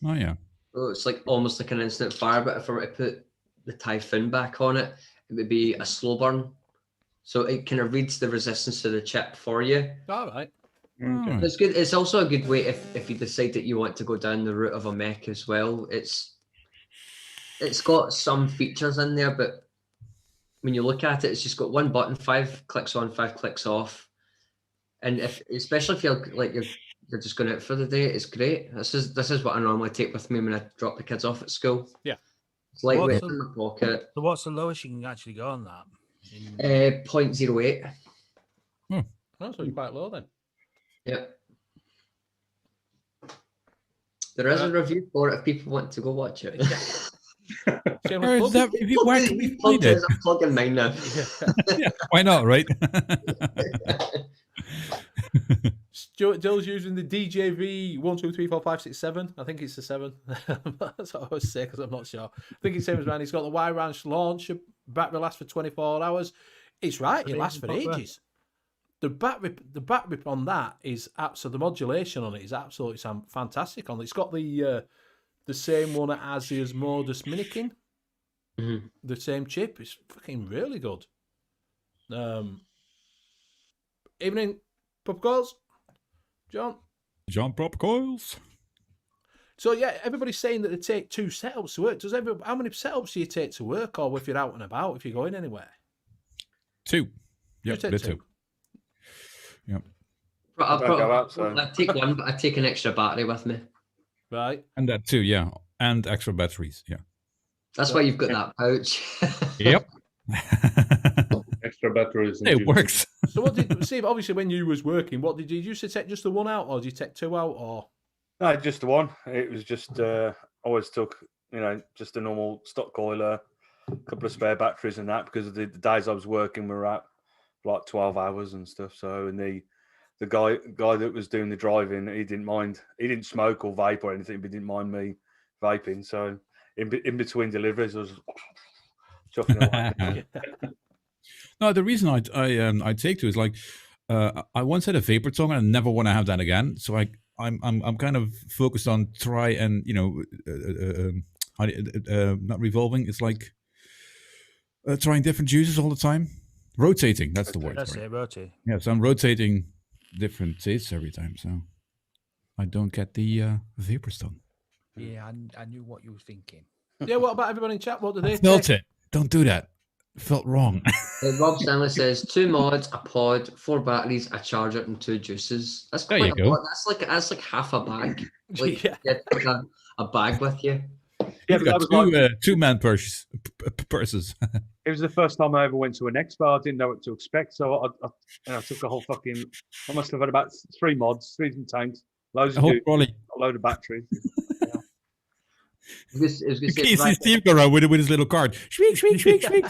Oh, yeah. So it's like almost like an instant fire, but if I were to put the Typhoon back on it, it would be a slow burn. So it kind of reads the resistance of the chip for you. All right. Okay. It's good. It's also a good way if you decide that you want to go down the route of a mech as well. It's got some features in there, but when you look at it, it's just got one button, 5 clicks on, 5 clicks off. And especially if you're just going out for the day, it's great. This is what I normally take with me when I drop the kids off at school. Yeah. It's lightweight in my pocket. So what's the lowest you can actually go on that? 0.08. Oh, so you're quite low then. Yep. There is a review for it if people want to go watch it. Where is that review? Where can we find it? I'm plugging mine now. Yeah, why not, right? Stuart Dill's using the DJV 1, 2, 3, 4, 5, 6, 7. I think it's the 7. That's what I always say because I'm not sure. I think it's the same as mine. He's got the Y Ranch launch. Battery lasts for 24 hours. It's right. It lasts for ages. The battery on that is absolutely, the modulation on it is absolutely fantastic. On it, it's got the same one as the Modus Minikin. Mm-hmm. The same chip. It's fucking really good. Evening, Pup Girls. John Prop Coils. So yeah, everybody's saying that they take 2 setups to work. How many setups do you take to work, or if you're out and about, if you're going anywhere? 2. Yep, take 2. Yep. I take one, but I take an extra battery with me. Right. And that too, yeah. And extra batteries, yeah. That's why you've got that pouch. Yep. Extra batteries. It works. So what did Steve? Obviously, when you was working, what did you used to take? Just the one out, or did you take 2 out, or? No, just the one. It was just always took just a normal stock coiler, a couple of spare batteries and that, because the days I was working were at like 12 hours and stuff. So and the guy that was doing the driving, he didn't mind. He didn't smoke or vape or anything, but he didn't mind me vaping. So in between deliveries, I was chuffing away. No, the reason I take 2 is like I once had a vapor tongue and I never want to have that again. So I'm kind of focused on try and not revolving. It's like trying different juices all the time. Rotating, that's the word. That's it, rotating. Yeah, so I'm rotating different tastes every time, so I don't get the vapor stun. Yeah, I knew what you were thinking. Yeah, what about everybody in chat? What do they felt take? it. Don't do that. It felt wrong. Rob Stanley says 2 mods, a pod, 4 batteries, a charger, and 2 juices. That's There quite you a go. lot. That's like half a bag. Like Yeah. you have to a bag with you. Yeah, You've but got that was like, 2-man purses. it was the first time I ever went to an expo. I didn't know what to expect, so I took a whole fucking. I must have had about 3 mods, 3 different tanks, loads A of whole juice, trolley. a load of batteries. I was gonna You say, can see Steve go around with his little card. Shriek, shriek, shriek, shriek.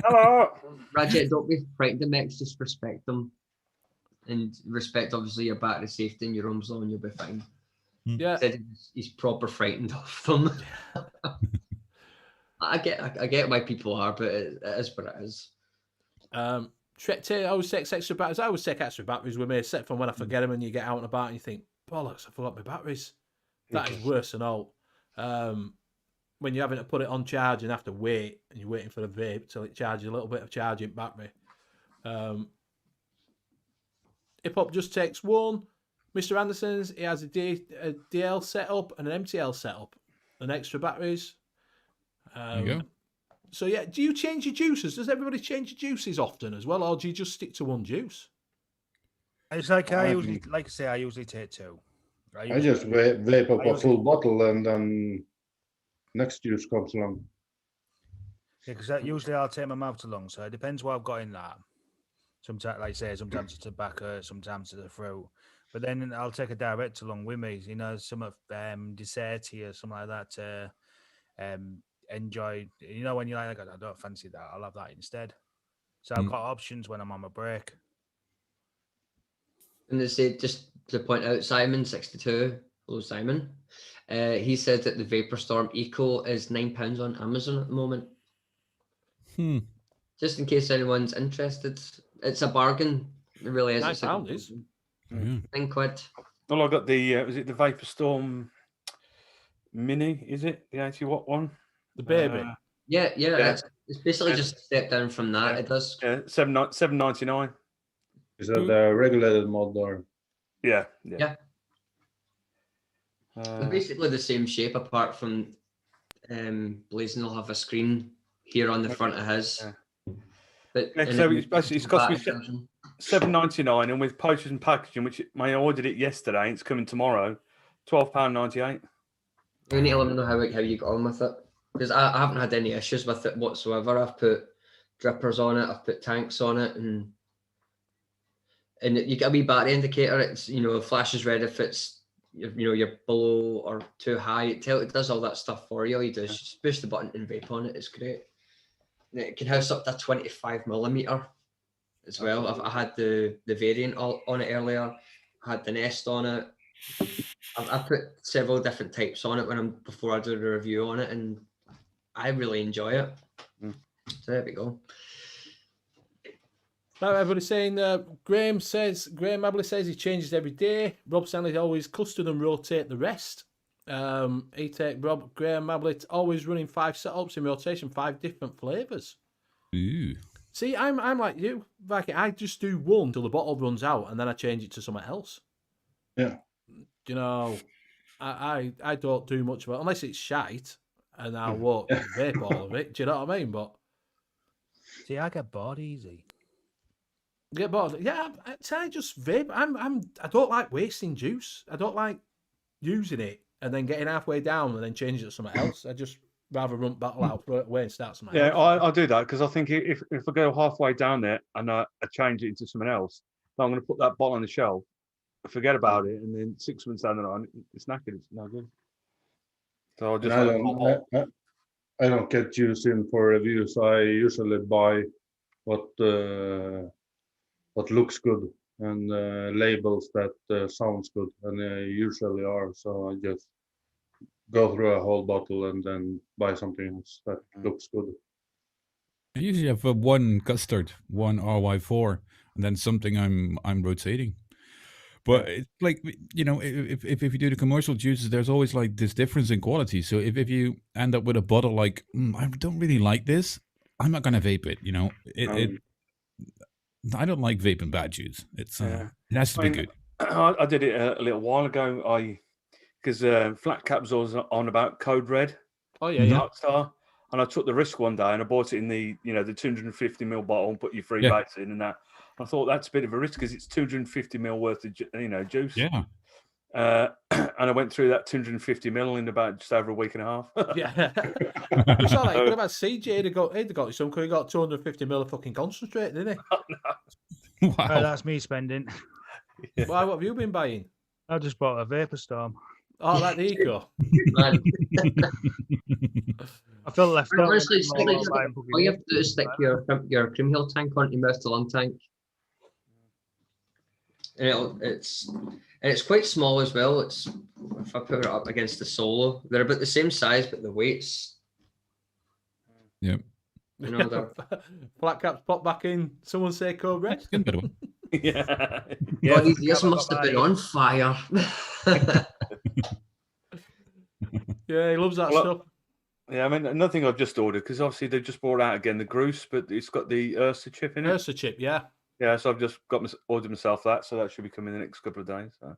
Hello. Rajat, don't be frightened of mechs, just respect them. And respect, obviously, your battery safety and your ohms law, and you'll be fine. Yeah. Said he's proper frightened of them. I get why people are, but it is what it is. I always take extra batteries. I always take extra batteries with me, except for when I forget them and you get out and about and you think, bollocks, I forgot my batteries. That is worse than all. When you're having to put it on charge and have to wait, and you're waiting for the vape till it charges a little bit of charging battery. Hip Hop just takes 1. Mr. Anderson's, he has a DL setup and an MTL setup and extra batteries. There you go. So, yeah, do you change your juices? Does everybody change your juices often as well, or do you just stick to one juice? It's like I usually take two. I just vape up a full bottle and then next juice comes along. Yeah, because usually I'll take my mouth along, so it depends what I've got in that. Sometimes, like I say, sometimes it's tobacco, sometimes it's the fruit. But then I'll take a direct along with me, some of dessert or something like that to enjoy. When you're like, I don't fancy that, I'll have that instead. So I've got options when I'm on my break. And they say, just to point out, Simon62, hello Simon, he said that the Vapor Storm Eco is £9 on Amazon at the moment. Just in case anyone's interested, it's a bargain. It really is. £9 is. £9. Well, I got the is it the Vapor Storm Mini? Is it the 80-watt one? The baby. Yeah. It's basically just a step down from that. It does. Yeah, $7.99. Is that the regulated mod or? Yeah. They're basically the same shape, apart from Blazing will have a screen here on the front of his. But so it's cost me $7.99, and with postage and packaging, which I ordered it yesterday, and it's coming tomorrow, £12.98. We need to let me know how you got on with it, because I haven't had any issues with it whatsoever. I've put drippers on it, I've put tanks on it, and you get a wee battery indicator. It's flashes red if it's you're below or too high. It does all that stuff for you. All you do is just push the button and vape on it. It's great. And it can house up to 25mm as well. I had the variant on it earlier. I had the Nest on it. I put several different types on it before I do the review on it, and I really enjoy it. So there we go. Now everybody's saying Graham Mabley says he changes every day. Rob Stanley always custard and rotate the rest. Graham Mabley always running 5 setups in rotation, 5 different flavors. Ooh. See, I'm like you, Viking. I just do one till the bottle runs out, and then I change it to something else. Yeah. I don't do much of it unless it's shite, and I won't vape all of it. Do you know what I mean? But see, I get bored easy. Get bored? Yeah, I just vape. I don't like wasting juice. I don't like using it and then getting halfway down and then changing it to something else. I just rather run battle out, throw it away, and start something else. Yeah, I do that because I think if I go halfway down there and I change it into something else, then I'm going to put that bottle on the shelf, forget about it, and then 6 months down the line, it's knackered. It's no good. So I don't get juice in for reviews. I usually buy what looks good and labels that sounds good, and they usually are. So I just go through a whole bottle and then buy something else that looks good. I usually have one custard, one RY4, and then something I'm rotating. But it's like, if you do the commercial juices, there's always like this difference in quality. So if you end up with a bottle like, I don't really like this, I'm not gonna vape it. I don't like vaping bad juice. It has to be good. I did it a little while ago. Because Flat Caps was on about Code Red. Oh yeah. Star, and I took the risk one day and I bought it in the 250ml bottle and put your free baits in and that. I thought that's a bit of a risk because it's 250ml worth of juice. Yeah. And I went through that 250ml in about just over a week and a half. Yeah. It's all right. You could have had CJ. He'd got some because he got 250ml of fucking concentrate, didn't he? Wow. Well, that's me spending. Yeah. Why? What have you been buying? I just bought a Vapor Storm. Oh, like the Eco. I feel left out. Honestly, all you have to do is stick your Cream Hill tank onto your mouth to lung tank. And it's quite small as well. If I put it up against the Solo, they're about the same size, but the weights. Yep. Flat Caps pop back in. Someone say Code Red. Yeah. God, these ears must have been on fire. Yeah, he loves that stuff. Yeah, I mean, another thing I've just ordered, because obviously they've just brought out again the Groose, but it's got the Ursa chip in it. Ursa chip, yeah. Yeah, so I've just ordered myself that, so that should be coming in the next couple of days. So.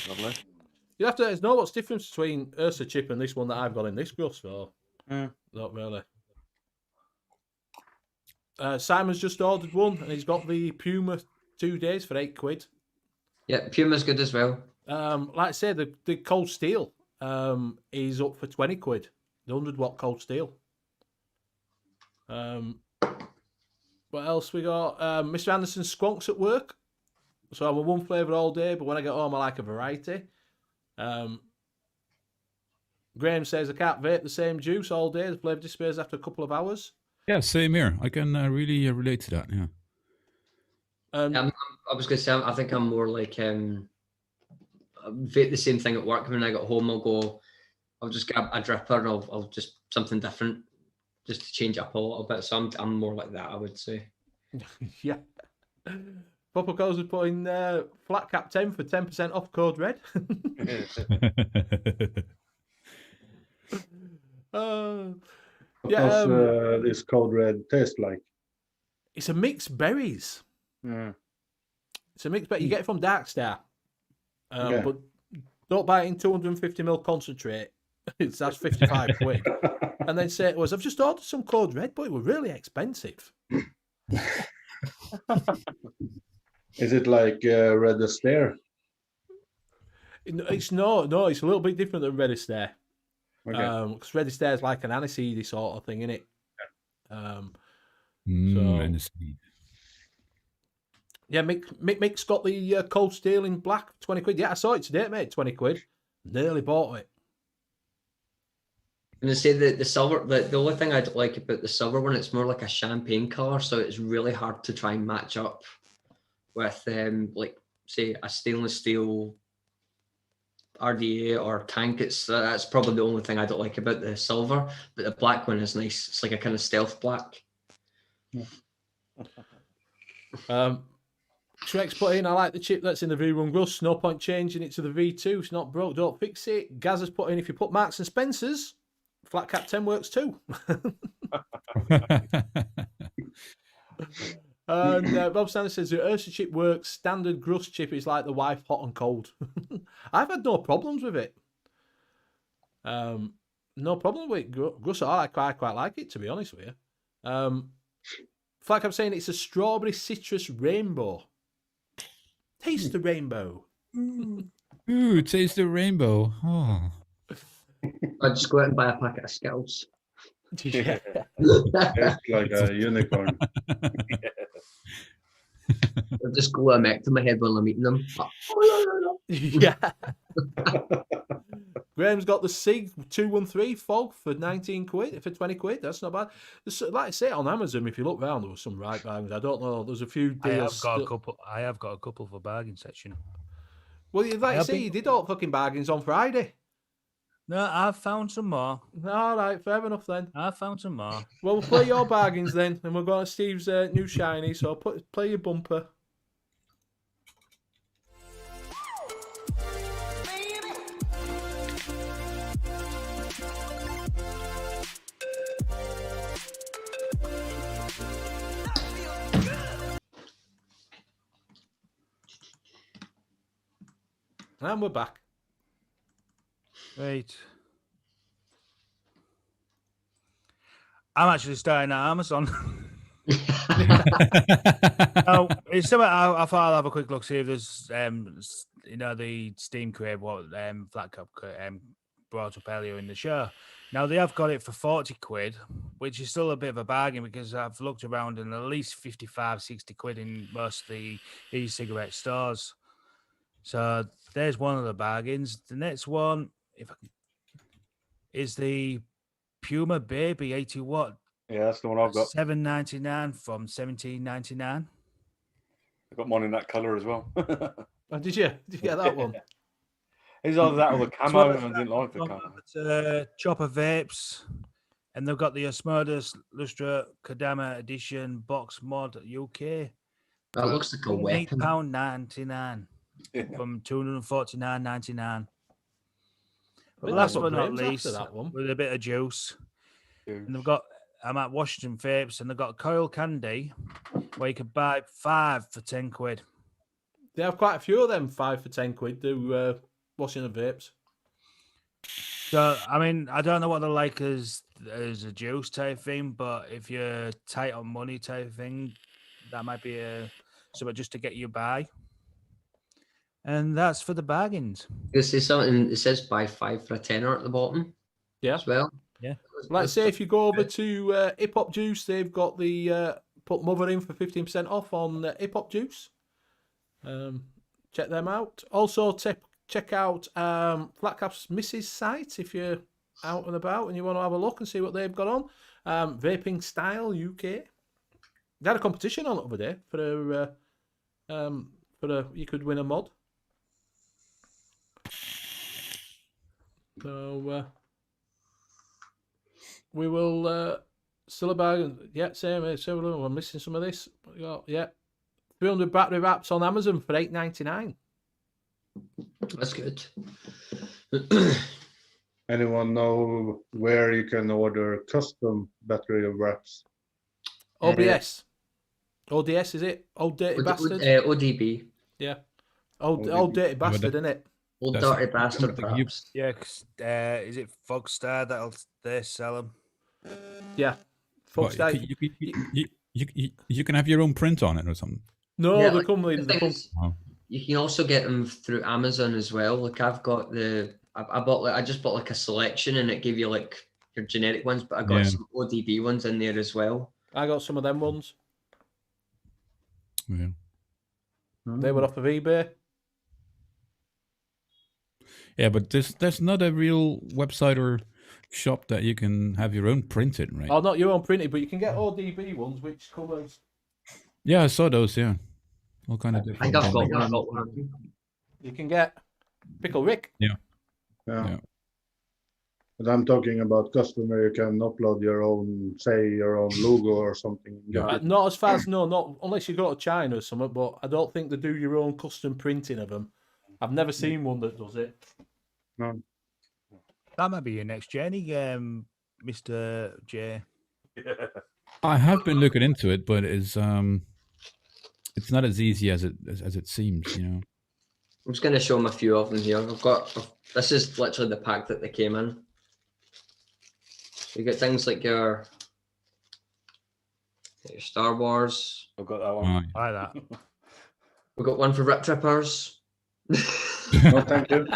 Lovely. You have to know what's the difference between Ursa chip and this one that I've got in this Gus, or not really. Simon's just ordered one, and he's got the Puma 2 days for £8. Yeah, Puma's good as well. Like I said, the cold steel is up for £20. The 100-watt cold steel. What else we got? Mr. Anderson squonks at work. So I'm a one flavour all day, but when I get home, I like a variety. Graham says I can't vape the same juice all day. The flavour disappears after a couple of hours. Yeah, same here. I can really relate to that. Yeah. I was going to say, I think I'm more like vape the same thing at work. When I get home, I'll just grab a dripper and I'll just something different, just to change up a little bit. So I'm more like that, I would say. Yeah. Papa Coles is putting Flat Cap 10 for 10% off code red. What does this code red taste like? It's a mixed berries. It's a mixed berry. You get it from Dark Star. But don't buy it in 250ml concentrate. That's £55. And then say it was, I've just ordered some code red, but it was really expensive. Is it like Red Astaire? It's no, it's a little bit different than Red Astaire. Okay. Because Red Astaire is like an aniseedy sort of thing, isn't it? Aniseed. Yeah, Mick's got the cold steel in black, £20. Yeah, I saw it today, mate, £20. Nearly bought it. I'm going to say that the silver, the only thing I don't like about the silver one, it's more like a champagne colour, so it's really hard to try and match up with, like, say, a stainless steel RDA or tank. That's probably the only thing I don't like about the silver, but the black one is nice. It's like a kind of stealth black. Shrek's put in, I like the chip that's in the V1 Gus. No point changing it to the V2. It's not broke. Don't fix it. Gaz has put in, if you put Marks and Spencer's, Flat Cap 10 works too. And Bob Sanders says the Ursa chip works. Standard Grus chip is like the wife, hot and cold. I've had no problems with it. No problem with Grus. I quite like it, to be honest with you. Flat Cap saying it's a strawberry citrus rainbow. Taste the rainbow. Ooh, taste the rainbow. Oh. I'd just go out and buy a packet of Skittles. Yeah. Tastes like a unicorn. I'll just go and make to my head while I'm eating them. Yeah. Graham's got the SIG 213 fog for £19, for £20. That's not bad. Like I say, on Amazon, if you look round, there was some right bargains. I don't know. There's a few deals. I have got a couple for bargain section. Well, like I say, you did all fucking bargains on Friday. No, I've found some more. All right, fair enough then. I've found some more. Well, we'll play your bargains then, and we'll go on Steve's new shiny. So play your bumper. And we're back. Right. I'm actually starting at Amazon. Oh, it's something I thought I'll have a quick look, see if there's the Steam crate what Flat Cap brought up earlier in the show. Now they have got it for £40, which is still a bit of a bargain because I've looked around and at least 55, 60 quid in most of the e-cigarette stores. So there's one of the bargains. The next one, is the Puma Baby 80 watt. Yeah, that's the one I've got. $7.99 from $17.99. I've got one in that colour as well. Oh, did you? Did you get that one? It's either that or the camo, and I didn't like the camo. Chopper Vapes, and they've got the Osmodeus Lustra Kodama Edition Box Mod UK. That looks like a weapon. £8.99 from $249.99. But Well, last that's but what not Graham's least, after that one. with a bit of juice, and they've got, I'm at Washington Vapes, and they've got coil candy where you could buy 5 for £10. They have quite a few of them 5 for 10 quid do washing of vapes. So, I mean, I don't know what they're like as a juice type thing, but if you're tight on money type thing, that might be something just to get you by. And that's for the bargains. This is something. It says buy 5 for a tenner at the bottom. Yeah. As well. Yeah. Like say if you go over to Hip Hop Juice, they've got the put Mother in for 15% off on Hip Hop Juice. Check them out. Also, check out Flatcap's Mrs. site if you're out and about and you want to have a look and see what they've got on. Vaping Style UK. They had a competition on it over there for you could win a mod. So we will still about same. We're missing some of this. We got 300 battery wraps on Amazon for $8.99. That's good. Anyone know where you can order custom battery wraps? OBS. ODS, is it? Old Dirty Bastard? ODB. Yeah. Old Dirty Bastard, isn't it? Old Dirty Bastard, perhaps. Yeah, is it Fogstar they sell them? Yeah. What, you can have your own print on it or something. No, Yeah, they like, come in. You can also get them through Amazon as well. Like I've got I just bought like a selection and it gave you like your generic ones, but I got some ODB ones in there as well. I got some of them ones. Yeah. They were off of eBay. Yeah, but there's not a real website or shop that you can have your own printed, right? Oh, not your own printed, but you can get ODB ones, which covers. Yeah, I saw those. Yeah, all kind of different. I think I've got one. You can get Pickle Rick. Yeah. But I'm talking about customer. You can upload your own logo or something. Not as far as not unless you go to China or something. But I don't think they do your own custom printing of them. I've never seen one that does it. No. That might be your next journey, Mr. J. I have been looking into it, but it's not as easy as it seems, you know. I'm just going to show them a few of them here. This is literally the pack that they came in. You get things like your Star Wars. I've got that one. I like that. We've got one for Rip Trippers. No, thank you.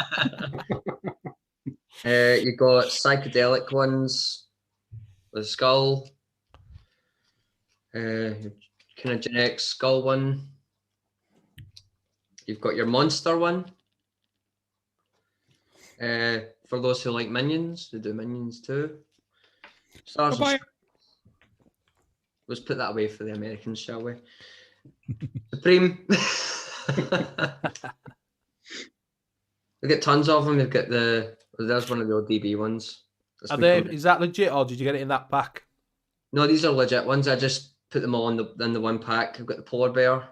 You got psychedelic ones with a skull. Kind of generic skull one. You've got your monster one. For those who like minions, they do minions too. Stars. Let's put that away for the Americans, shall we? Supreme. We've got tons of them. We've got there's one of the ODB ones. Is that legit, or did you get it in that pack? No, these are legit ones. I just put them all in the one pack. I've got the polar bear.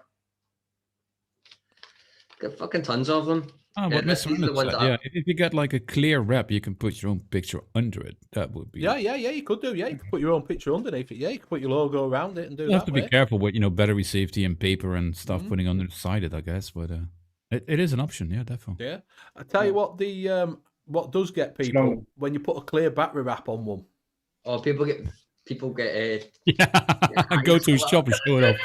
Got fucking tons of them. Oh, but if you get like a clear wrap, you can put your own picture under it. That would be. Yeah, you could do. Yeah, you could put your own picture underneath it. Yeah, you could put your logo around it and do that. You have to be careful with battery safety and paper and stuff putting underside it, I guess. But it is an option. Yeah, definitely. Yeah, I tell you what, what does get people when you put a clear battery wrap on one. Oh, people get go to his shop and show it off.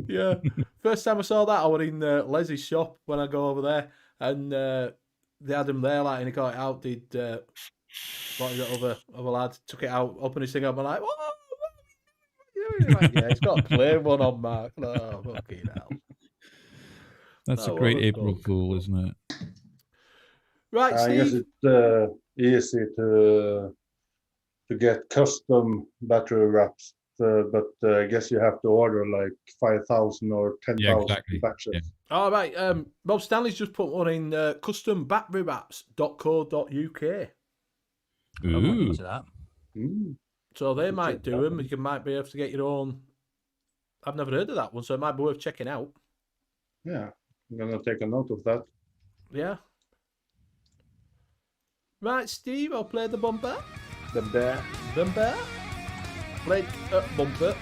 Yeah, first time I saw that, I was in Leslie's shop when I go over there, and they had him there, like, and he got it out. What is it, other lad took it out, opened his thing up, and like, whoa, like, yeah, he's got a clear one on, Mark. Oh, fucking hell. That's a great April Fool, isn't it? Right, Steve. I guess it's easy to get custom battery wraps, but I guess you have to order like 5,000 or 10,000 batches. Yeah. All right, Bob Stanley's just put one in custombatterywraps.co.uk. Ooh. So they might do them. You might be able to get your own. I've never heard of that one, so it might be worth checking out. Yeah, I'm gonna take a note of that. Yeah. Right, Steve, I'll play the bumper. Bumper. Play bumper.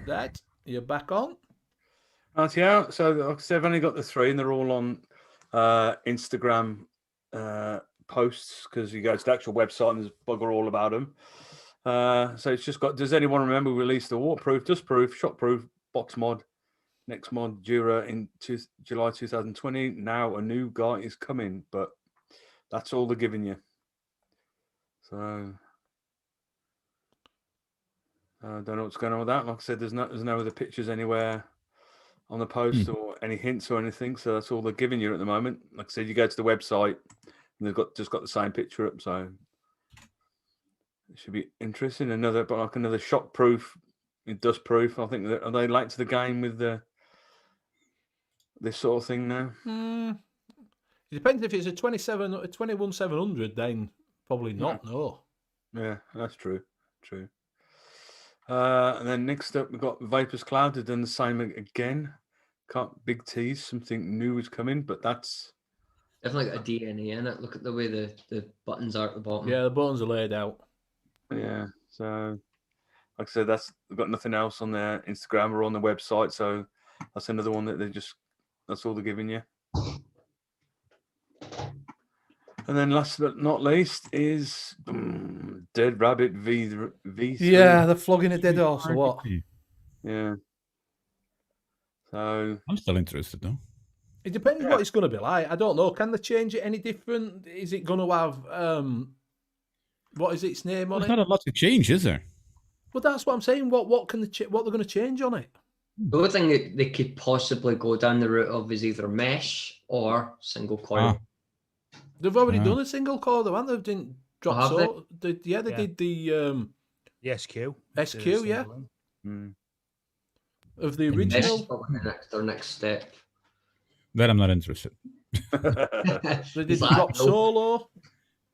Dad, you're back on. Right, yeah. So like I said, I've only got the 3, and they're all on Instagram posts, because you go to the actual website and there's bugger all about them. So it's just got. Does anyone remember we released the waterproof, dustproof, shockproof box mod? Next mod Dura in July 2020. Now a new guy is coming, but that's all they're giving you. So I don't know what's going on with that. Like I said, there's no other pictures anywhere on the post or any hints or anything. So that's all they're giving you at the moment. Like I said, you go to the website and they've just got the same picture up. So it should be interesting. Another shockproof, dustproof. I think are they late to the game with this sort of thing now? It depends if it's a 21700, then probably not. No. Yeah, that's true. True. And then next up, we've got Vapors Cloud. They've done the same again. Can't big tease, something new is coming, but that's Definitely got a DNA in it. Look at the way the buttons are at the bottom. Yeah, the buttons are laid out. yeah. So, like I said, they've got nothing else on their Instagram or on the website. So that's another one that that's all they're giving you. And then last but not least is Dead Rabbit V3. Yeah, they're flogging a dead horse or what? Yeah. So I'm still interested though. It depends what it's going to be like. I don't know. Can they change it any different? Is it going to have what is its name on There's it? not a lot to change, is there? Well, that's what I'm saying. What they're going to change on it? The only thing that they could possibly go down the route of is either mesh or single coil. They've already done a single coil, though, and they didn't drop so. They did the SQ. SQ, yeah. Of the Mesh is original. probably their next step. Then I'm not interested. They did drop solo,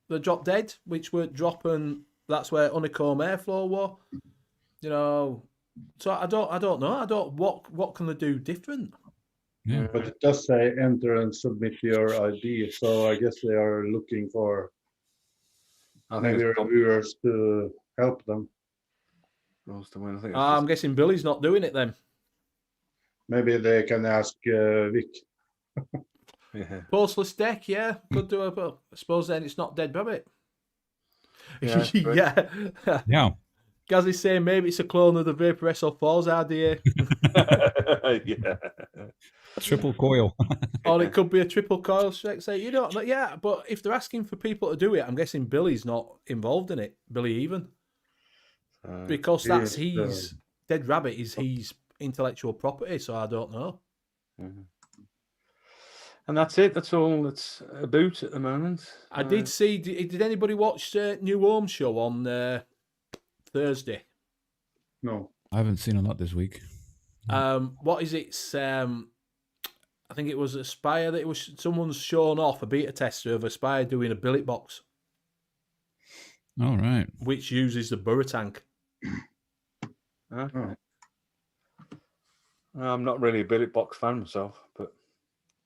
the drop dead, which were dropping. That's where honeycomb airflow were. You know, so I don't know. What can they do different? Yeah. But it does say enter and submit your ID, so I guess they are looking for maybe reviewers to help them. I'm guessing Billy's not doing it then. Maybe they can ask Vic. yeah. Postless deck, yeah, could do it, but I suppose then it's not Dead Rabbit. Yeah. Yeah. Gazzy's saying maybe it's a clone of the Vapor SL4's RDA. yeah. Triple coil. Or it could be a triple coil strike. Say, you know, yeah, but if they're asking for people to do it, I'm guessing Billy's not involved in it. Billy even. Because that's his Dead Rabbit is his intellectual property, so I don't know. And that's it. That's all that's about at the moment. I did see. Did anybody watch N.U.V.S show on Thursday? No, I haven't seen a lot this week. What is it? I think it was Aspire that it was. Someone's shown off a beta tester of Aspire doing a billet box. All right. Which uses the Burra tank. I'm not really a billet box fan myself, but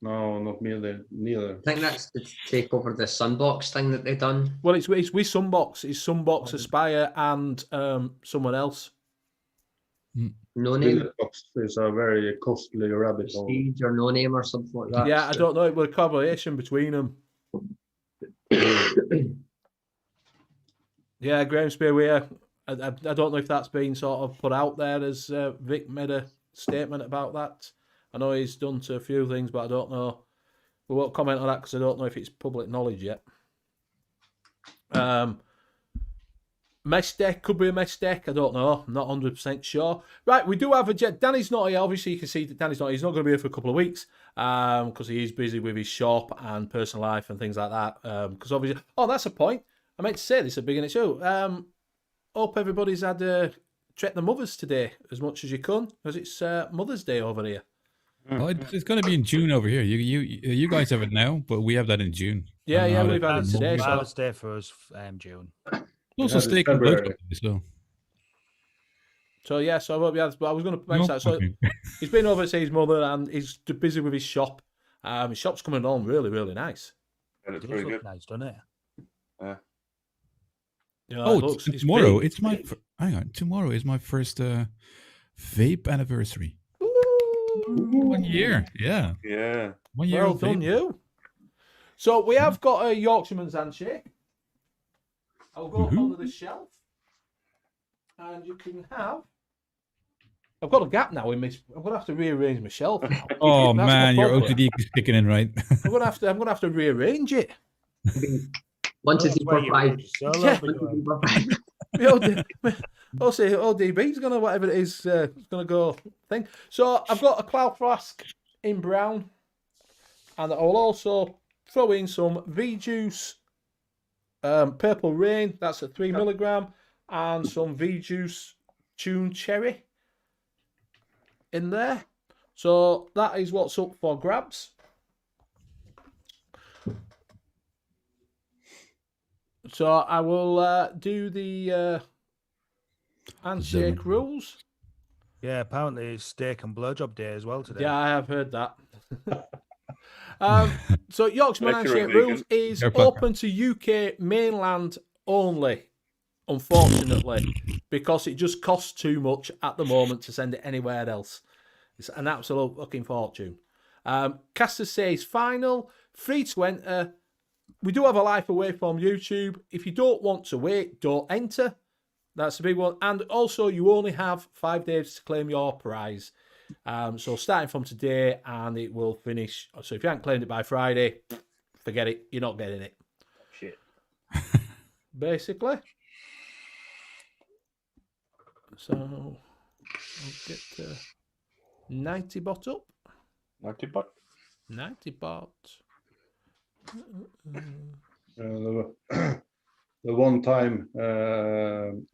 no, not me neither. I think that's to take over the Sunbox thing that they've done. Well, it's with Sunbox. It's Sunbox, Aspire, and someone else. No name. Billet box is a very costly rabbit hole. Prestige or No Name or something like that. Yeah, I don't know. It was a collaboration between them. Yeah, Graham Spearweir. I don't know if that's been sort of put out there as Vic made a statement about that. I know he's done to a few things, but I don't know. We won't comment on that because I don't know if it's public knowledge yet. Mesh deck, could be a mesh deck. I don't know. I'm not 100% sure. Right, we do have a jet. Danny's not here. Obviously, you can see that Danny's not here. He's not going to be here for a couple of weeks because he is busy with his shop and personal life and things like that. Because obviously, that's a point. I meant to say this at the beginning too. Hope everybody's had treat the mothers today as much as you can, because it's Mother's Day over here. Well, it's going to be in June over here. You guys have it now, but we have that in June. Yeah, we've had it today. Mother's Day for us, June. Also, steak and both so. So yeah, so I won't be able to, but I was going to mention that. So he's been over to see his mother, and he's busy with his shop. His shop's coming on really, really nice. And it's It very does look good. nice, doesn't it? Yeah. You know, Tomorrow. It's my hang on. Tomorrow is my first vape anniversary. Ooh. 1 year. Yeah. Yeah. 1 year Well old done, vape. you. So we have got a Yorkshireman's handshake. I'll go Woohoo. onto the shelf, and you can have. I've got a gap now in my. I'm gonna have to rearrange my shelf now. Oh That's my man, your problem. OCD is kicking in, right? I'm gonna have to rearrange it. 1, 2, That's 3, where 4, you 5. reach your solo, Yeah. but 1, 2, you 3, 4, 5. I'll say ODB's gonna whatever it is gonna go thing. So I've got a cloud flask in brown, and I'll also throw in some V Juice Purple Rain. That's a 3 milligram, and some V Juice Tune Cherry in there. So that is what's up for grabs. So I will do the handshake rules. Yeah, apparently it's steak and blowjob day as well today. Yeah, I have heard that. So Yorkshireman Accurate handshake vegan. rules is Careful. open to UK mainland only, unfortunately, because it just costs too much at the moment to send it anywhere else. It's an absolute fucking fortune. Caster says final, free to enter. We do have a life away from YouTube. If you don't want to wait, don't enter. That's a big one. And also, you only have 5 days to claim your prize. So starting from today, and it will finish. So if you haven't claimed it by Friday, forget it. You're not getting it. Shit. Basically. So I'll get 90 bot up. 90 bucks. 90 bot. The one time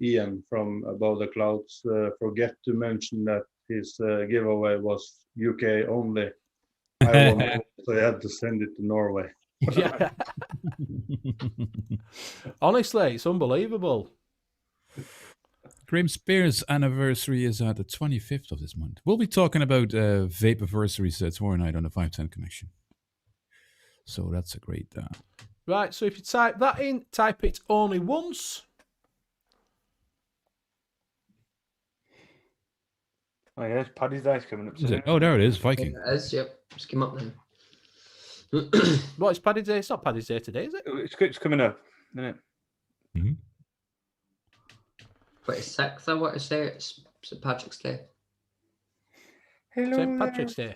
Ian from Above the Clouds forget to mention that his giveaway was UK only. I won, so I had to send it to Norway. Yeah. Honestly, it's unbelievable. Graham Spears' anniversary is the 25th of this month. We'll be talking about vape anniversaries tomorrow night on the 510 Connection. So that's a great. Right, so if you type that in, type it only once. Oh yeah, it's Paddy's Day's coming up Is soon. it? Oh, there it is. Viking. It is, yep. Just came up now. What is Paddy's Day? It's not Paddy's Day today, is it? It's coming up, isn't it? Mm-hmm. 26th, I want to say. It's St. Patrick's Day. Hello. St. Patrick's Day.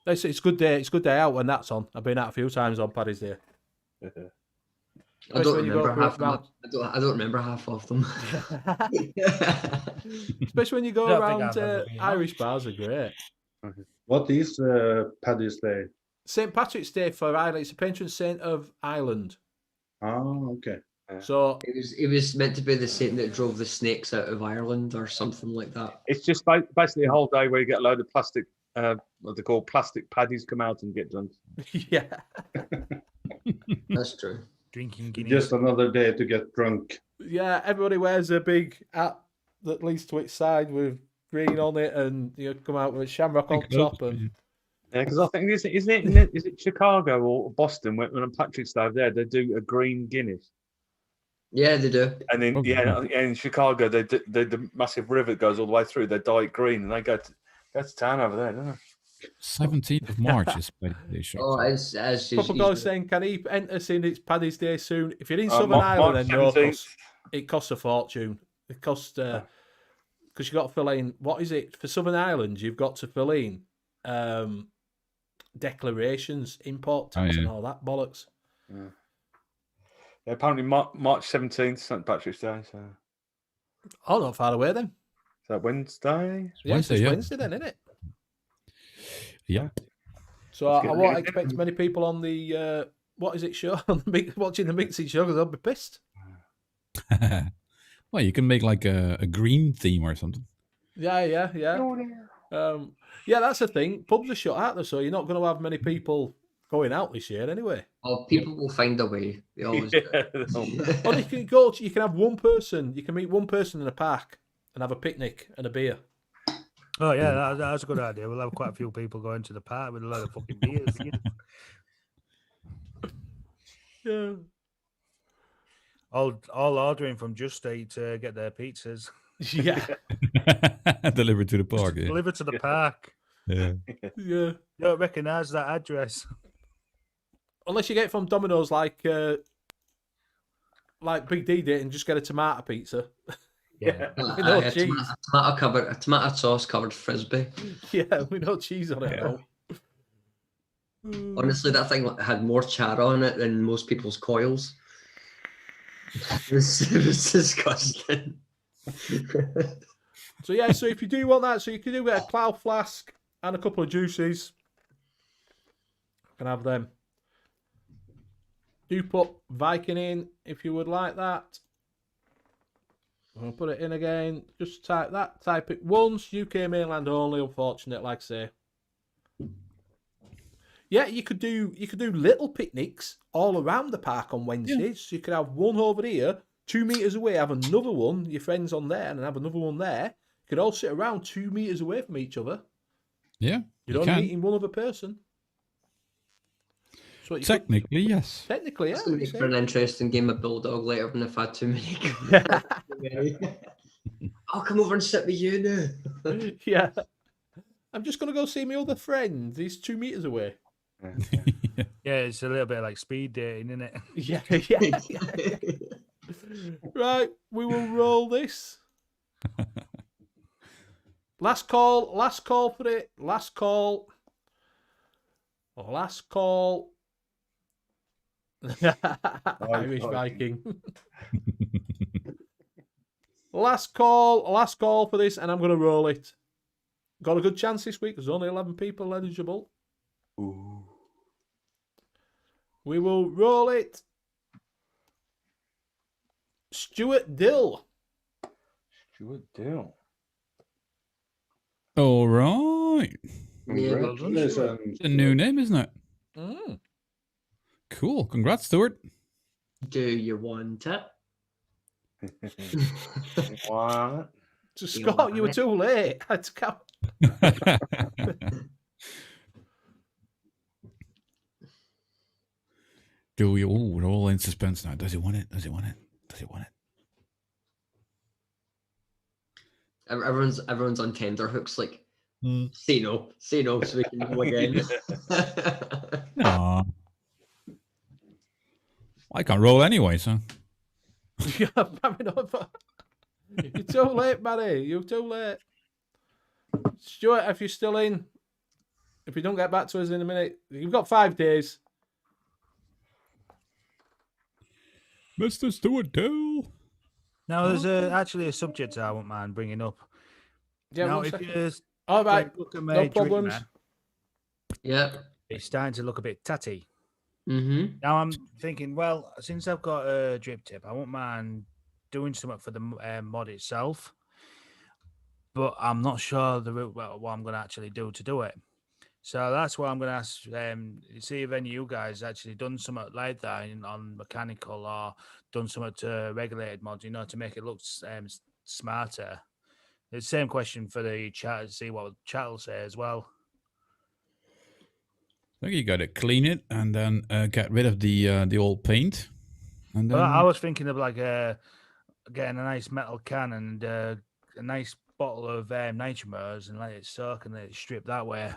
It's good day. It's good day out when that's on. I've been out a few times on Paddy's Day. I don't when you go remember half of them. round- I don't remember half of them. Especially when you go I don't think around I've ever been Irish bars are great. What is Paddy's Day? St. Patrick's Day for Ireland. It's the patron saint of Ireland. Oh, okay. So It was meant to be the saint that drove the snakes out of Ireland or something like that. It's just basically a whole day where you get a load of plastic, what they call plastic paddies, come out and get drunk. yeah, That's true. Drinking Guinness. Just another day to get drunk. yeah. Everybody wears a big hat that leads to its side with green on it, and you come out with a shamrock on top. And Yeah, because I think is it Chicago or Boston when on Patrick's Day there they do a green Guinness, Yeah, they do. and then in Chicago the massive river that goes all the way through. They dye it green and they go to town over there, don't they? 17th of March is Paddy's Day show. Oh, as couple guys saying, "Can he enter saying it's Paddy's Day soon?" If you're in Uh, Southern March Ireland, then no, 17th. it costs a fortune. It costs because you got to fill in. What is it for Southern Ireland? You've got to fill in declarations, import tax, and all that bollocks. Yeah, apparently March 17th, St. Patrick's Day. So Oh, not far away then. is that Wednesday? Yeah, Wednesday, it's yeah. Wednesday then, isn't it? Yeah. So Let's I get won't ready. expect many people on the what is it show watching the mixing show because I'll be pissed. Well, you can make like a green theme or something. Yeah. Yeah, that's the thing. Pubs are shut out there, so you're not going to have many people going out this year anyway. Oh, people will find a way. They always do. Or you can go. You can have one person. You can meet one person in a park and have a picnic and a beer. Oh yeah, that's a good idea. We'll have quite a few people going to the park with a load of fucking beers. Yeah. all ordering from Just Eat to get their pizzas. Yeah. Delivered to the park. Yeah. Deliver to the park. Yeah. Yeah. You don't recognise that address. Unless you get it from Domino's like Big D did and just get a tomato pizza. Yeah. With no a cheese. tomato sauce covered frisbee. Yeah, with no cheese on it. Yeah. No. Honestly, that thing had more char on it than most people's coils. It was disgusting. So yeah, so if you do want that, so you can do a cloud flask and a couple of juices. You can have them. Do put Viking in if you would like that. I'll put it in again. Just type that. Type it once. UK mainland only. Unfortunate, like I say. Yeah, you could do little picnics all around the park on Wednesdays. Yeah. So you could have one over here, 2 meters away. Have another one. Your friends on there, and then have another one there. You could all sit around 2 meters away from each other. Yeah, you're only meeting one other person. So technically, yes. Technically, yeah. It's going to make for an interesting game of Bulldog later when I've had too many. I'll come over and sit with you now. Yeah. I'm just going to go see my other friend. He's 2 meters away. Yeah, it's a little bit like speed dating, isn't it? Yeah. Right, we will roll this. Last call for it. Last call. Irish Viking. Last call for this, and I'm going to roll it. Got a good chance this week. There's only 11 people eligible. Ooh. We will roll it. Stuart Dill. All right. Congratulations. It's a new name, isn't it? Mm. Cool. Congrats, Stuart. Do you want it? What? So Scott, you were too late. I had to come. Do you? Oh, we're all in suspense now. Does he want it? Does he want it? Does he want it? Everyone's on tender hooks. Like, say no, so we can go again. No, I can't roll anyway, so. Yeah, you're too late, Barry. You're too late. Stuart, if you're still in, if you don't get back to us in a minute, you've got 5 days. Mr. Stuart Dill. Now, there's actually a subject I won't mind bringing up. Yeah, now, if you all right, look at no problems. Yeah, it's starting to look a bit tatty. Mm-hmm. Now I'm thinking, well, since I've got a drip tip, I won't mind doing something for the mod itself, but I'm not sure what I'm going to actually do it. So that's why I'm going to ask, see if any of you guys actually done something like that on mechanical or done something to regulated mods, to make it look smarter. It's the same question for the chat, to see what the chat will say as well. I think you got to clean it and then get rid of the old paint. And then... Well, I was thinking of like getting a nice metal can and a nice bottle of N.U.V.S and let it soak and let it strip that way.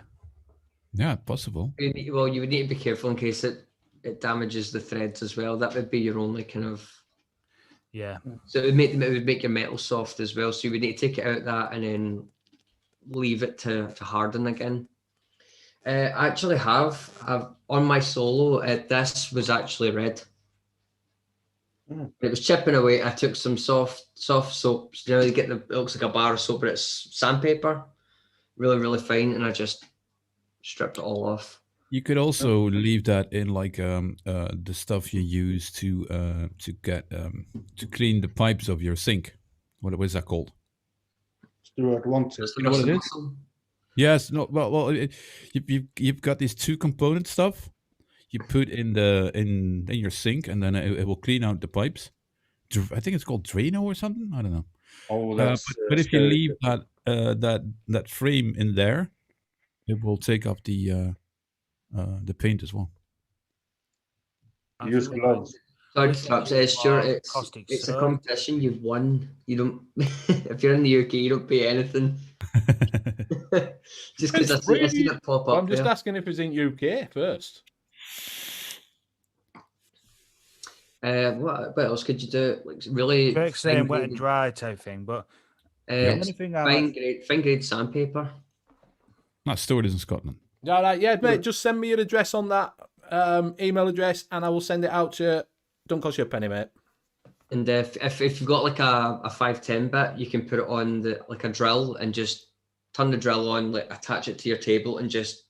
Yeah, possible. Well, you would need to be careful in case it damages the threads as well. That would be your only kind of. Yeah. So it would make your metal soft as well. So you would need to take it out that and then leave it to harden again. I actually I've on my solo. This was actually red. It was chipping away. I took some soft soaps. You get it looks like a bar of soap, but it's sandpaper. Really, really fine, and I just stripped it all off. You could also leave that in like the stuff you use to clean the pipes of your sink. What is that called? Stuart wants it. You know what it is? Yes. No. Well. You've got these 2-component stuff. You put in your sink, and then it will clean out the pipes. I think it's called Drano or something. I don't know. Oh, but if you leave that frame in there, it will take up the paint as well. Use gloves. Sorry This to interrupt, is Stuart. more It's caustic a soda. competition. You've won. You don't. If you're in the UK, you don't pay anything. Just because I seen it pop Well, up I'm just there. asking if it's in UK first. What else could you do? Like really Quick saying wet and dry type thing, but the only thing I like, fine grade sandpaper. That Stuart is in Scotland. All right, yeah, mate. Just send me your address on that email address, and I will send it out to you. Don't cost you a penny, mate. And if you've got like a 510 bit, you can put it on the like a drill and just turn the drill on, like attach it to your table, and just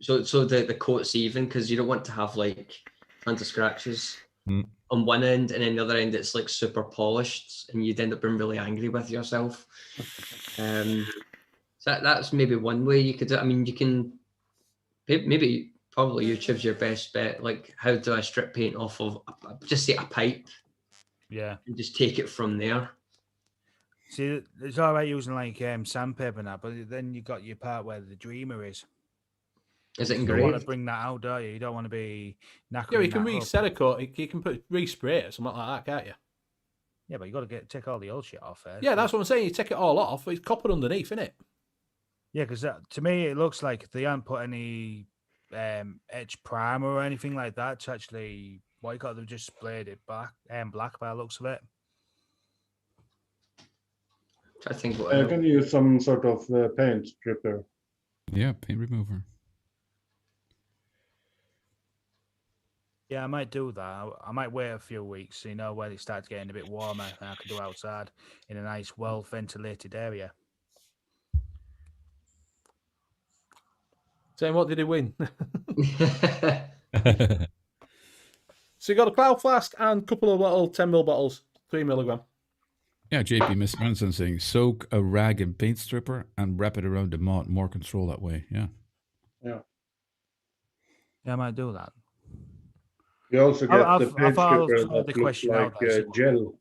so the coat's even, because you don't want to have like tons of scratches on one end, and then the other end it's like super polished, and you'd end up being really angry with yourself. So that's maybe one way you could do it. I mean, you can probably YouTube's your best bet. Like, how do I strip paint off of just say a pipe? yeah. And just take it from there. See, it's all right using like sandpaper and that, but then you got your part where the dreamer is. Is it You don't want to engraved? bring that out, do you? You don't want to be knackering. Yeah, you can that up. re-cerakote. You can put respray it or something like that, can't you? Yeah, but you got to take all the old shit off first. Yeah, that's what I'm saying. You take it all off. It's copper underneath, isn't it? Yeah, because to me it looks like they haven't put any etch primer or anything like that to actually white coat. They've just sprayed it black by the looks of it. I think You can use some sort of paint stripper. Yeah, paint remover. Yeah, I might do that. I might wait a few weeks, when it starts getting a bit warmer, and I can do outside in a nice, well ventilated area. Saying, what did he win? So you got a cloud flask and a couple of little 10ml bottles, 3 milligram. Yeah, JP, Mr. Anderson saying, soak a rag in paint stripper and wrap it around the mod. More control that way. Yeah. Yeah. Yeah, I might do that. You also get I've the paint thought stripper of the that looks question like out there, so- gel.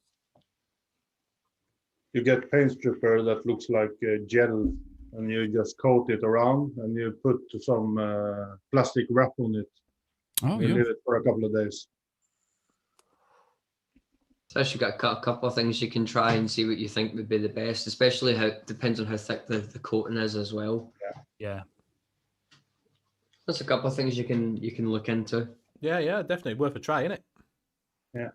You get paint stripper that looks like gel, and you just coat it around, and you put some plastic wrap on it. Oh, You yeah. leave it for a couple of days. So you've got a couple of things you can try and see what you think would be the best, especially how it depends on how thick the coating is as well. Yeah. There's a couple of things you can look into. Yeah, definitely worth a try, isn't it? Yeah.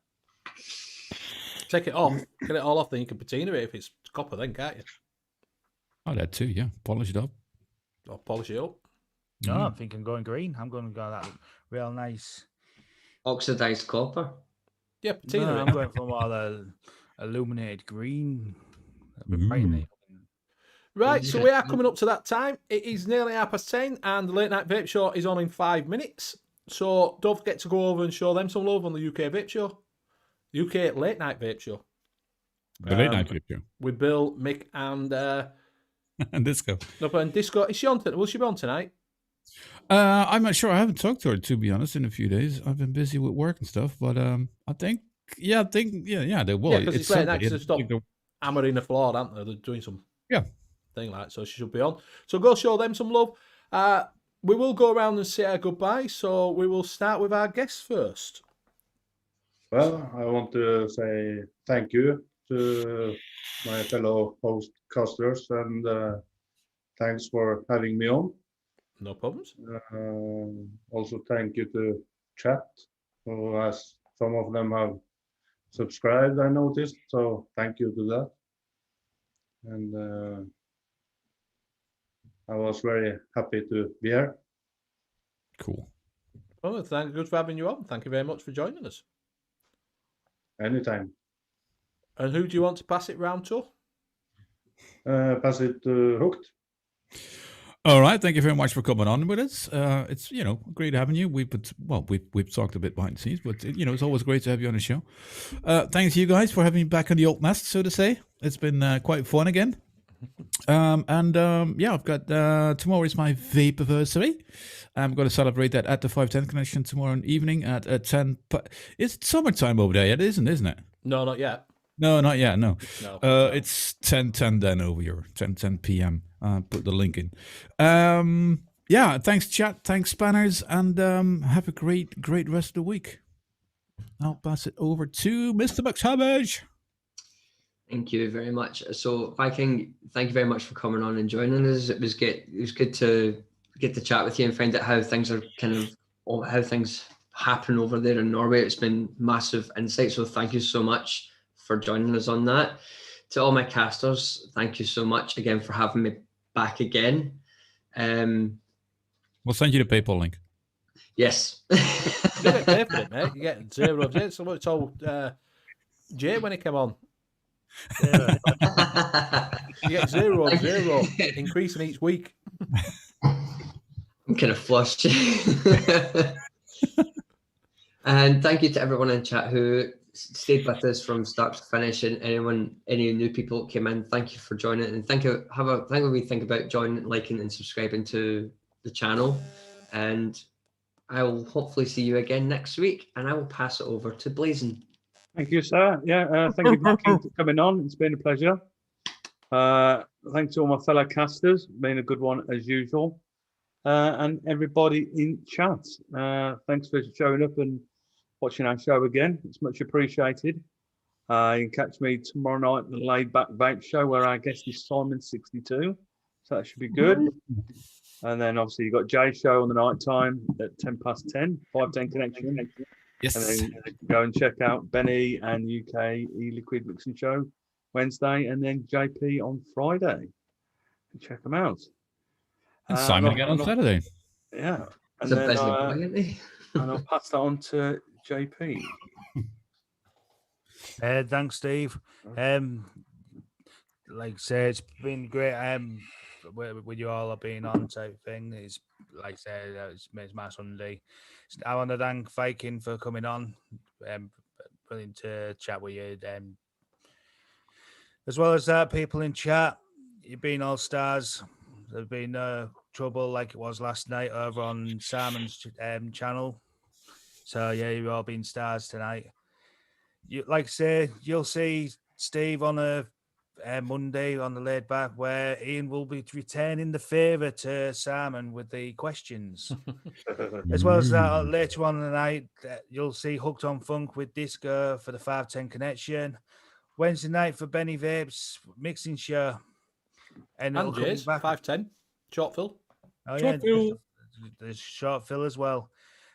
Take it off, get it all off, then you can patina it if it's copper, then can't you? Oh, that too, yeah. Polish it up. Or polish it up. No, I'm thinking going green. I'm going to go that real nice. Oxidized copper. Yeah, patina No, it. I'm going for more the illuminated green. That'd be brightening. Right, so we are coming up to that time. It is nearly 10:30, and the Late Night Vape Show is on in 5 minutes. So don't forget to go over and show them some love on the UK Vape Show. UK Late Night Vape Show. The late night clip, yeah. With Bill, Mick, and And Disco. and Disco. Is she on? Will she be on tonight? I'm not sure. I haven't talked to her, to be honest, in a few days. I've been busy with work and stuff, but I think they will. Yeah, because it's late night Sunday. to stop hammering the floor, aren't they? They're doing some Yeah. thing like that, so she should be on. So go show them some love. We will go around and say our goodbye, so we will start with our guests first. Well, I want to say thank you to my fellow hostcasters, and thanks for having me on. No problems. Also, thank you to chat, who as some of them have subscribed, I noticed. So thank you to that. And I was very happy to be here. Cool. Well, good for having you on. Thank you very much for joining us. Anytime. And who do you want to pass it round to? Pass it to Hooked. All right, thank you very much for coming on with us. It's great having you. We've talked a bit behind the scenes, but it's always great to have you on the show. Thanks to you guys for having me back on the old nest, so to say. It's been quite fun again. I've got tomorrow is my vape anniversary. I'm going to celebrate that at the 510 Connection tomorrow evening at 10. It's summertime over there yet, isn't it? No, not yet. No, not yet. No. No. It's 10:10 then over here. 10:10 p.m. Put the link in. Thanks chat. Thanks spanners, and have a great rest of the week. I'll pass it over to Mr. McTavish. Thank you very much. So, Viking, thank you very much for coming on and joining us. It was good to get to chat with you and find out how things are how things happen over there in Norway. It's been massive insight. So, thank you so much for joining us on that. To all my casters, thank you so much again for having me back again. We'll send you the PayPal link. Yes. You get paid for it, mate. You get 0 of it. So what told Jay when he came on. Yeah. You get 0 of 0, increasing each week. I'm kind of flushed. And thank you to everyone in chat who stayed with us from start to finish, and any new people that came in. Thank you for joining, and think about joining, liking, and subscribing to the channel. And I will hopefully see you again next week, and I will pass it over to Blazing. Thank you, sir. Yeah, thank you for coming on. It's been a pleasure. Thanks to all my fellow casters. Been a good one as usual. And everybody in chat. Thanks for showing up and watching our show again. It's much appreciated. You can catch me tomorrow night at the Laid Back Vape Show, where our guest is Simon62. So that should be good. And then obviously you've got Jay's show on the night time at 10:10, 510 Connection. Yes. And then go and check out Benny and UK E-Liquid Mixing Show Wednesday, and then JP on Friday. Check them out. And Simon again on Saturday. Yeah. And It's a then busy boy, isn't he? and I'll pass that on to JP. Thanks, Steve. Like I say, it's been great. With you all being on type thing. It's like I said, it's my Sunday. I want to thank Viking for coming on. Brilliant to chat with you. As well as that, people in chat, you've been all stars. There's been no trouble like it was last night over on Simon's channel. So yeah, you've all been stars tonight. You like I say, you'll see Steve on a Monday on the Laid Back, where Ian will be returning the favour to Simon with the questions. As well as that, later on in the night, you'll see Hooked on Funk with Disco for the 510 Connection. Wednesday night for Benny Vape's Mixing Show. And Jay's 510, short fill. Oh, Short yeah, fill. there's short fill as well.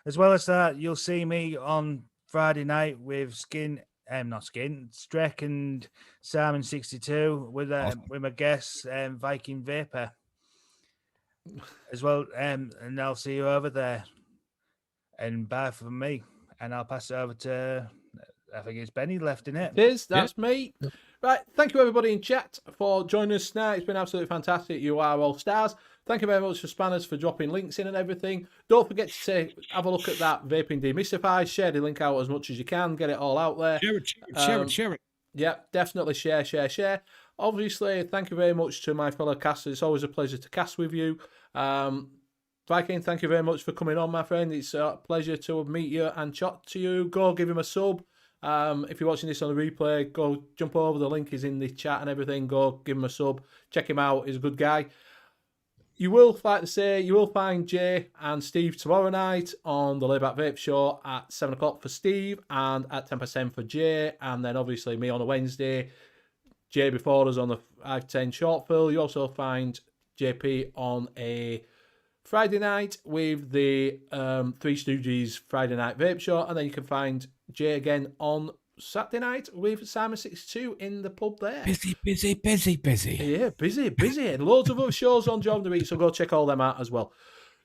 As well as that, you'll see me on Friday night with Streck and Simon62 with my guest Viking Vapor as well, and I'll see you over there. And bye from me, and I'll pass it over to I think it's Benny left in it. That's me. Right, thank you everybody in chat for joining us tonight. It's been absolutely fantastic. You are all stars. Thank you very much for Spanners for dropping links in and everything. Don't forget to have a look at that Vaping Demystified. Share the link out as much as you can. Get it all out there. Share it. Yeah, definitely share. Obviously, thank you very much to my fellow casters. It's always a pleasure to cast with you. Viking, thank you very much for coming on, my friend. It's a pleasure to meet you and chat to you. Go give him a sub. If you're watching this on the replay, go jump over. The link is in the chat and everything. Go give him a sub. Check him out. He's a good guy. You will, like to say, you will find Jay and Steve tomorrow night on the Laid Back Vape Show at 7 o'clock for Steve and at 10% for Jay. And then obviously me on a Wednesday. Jay before us on the 510 short fill. You also find JP on a Friday night with the Three Stooges Friday Night Vape Show. And then you can find Jay again on Saturday night with Simon62 in the pub there. Busy. Yeah, busy. And loads of other shows on during the week, so go check all them out as well.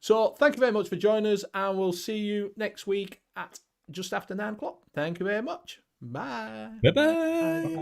So thank you very much for joining us, and we'll see you next week at just after 9 o'clock. Thank you very much. Bye. Bye-bye.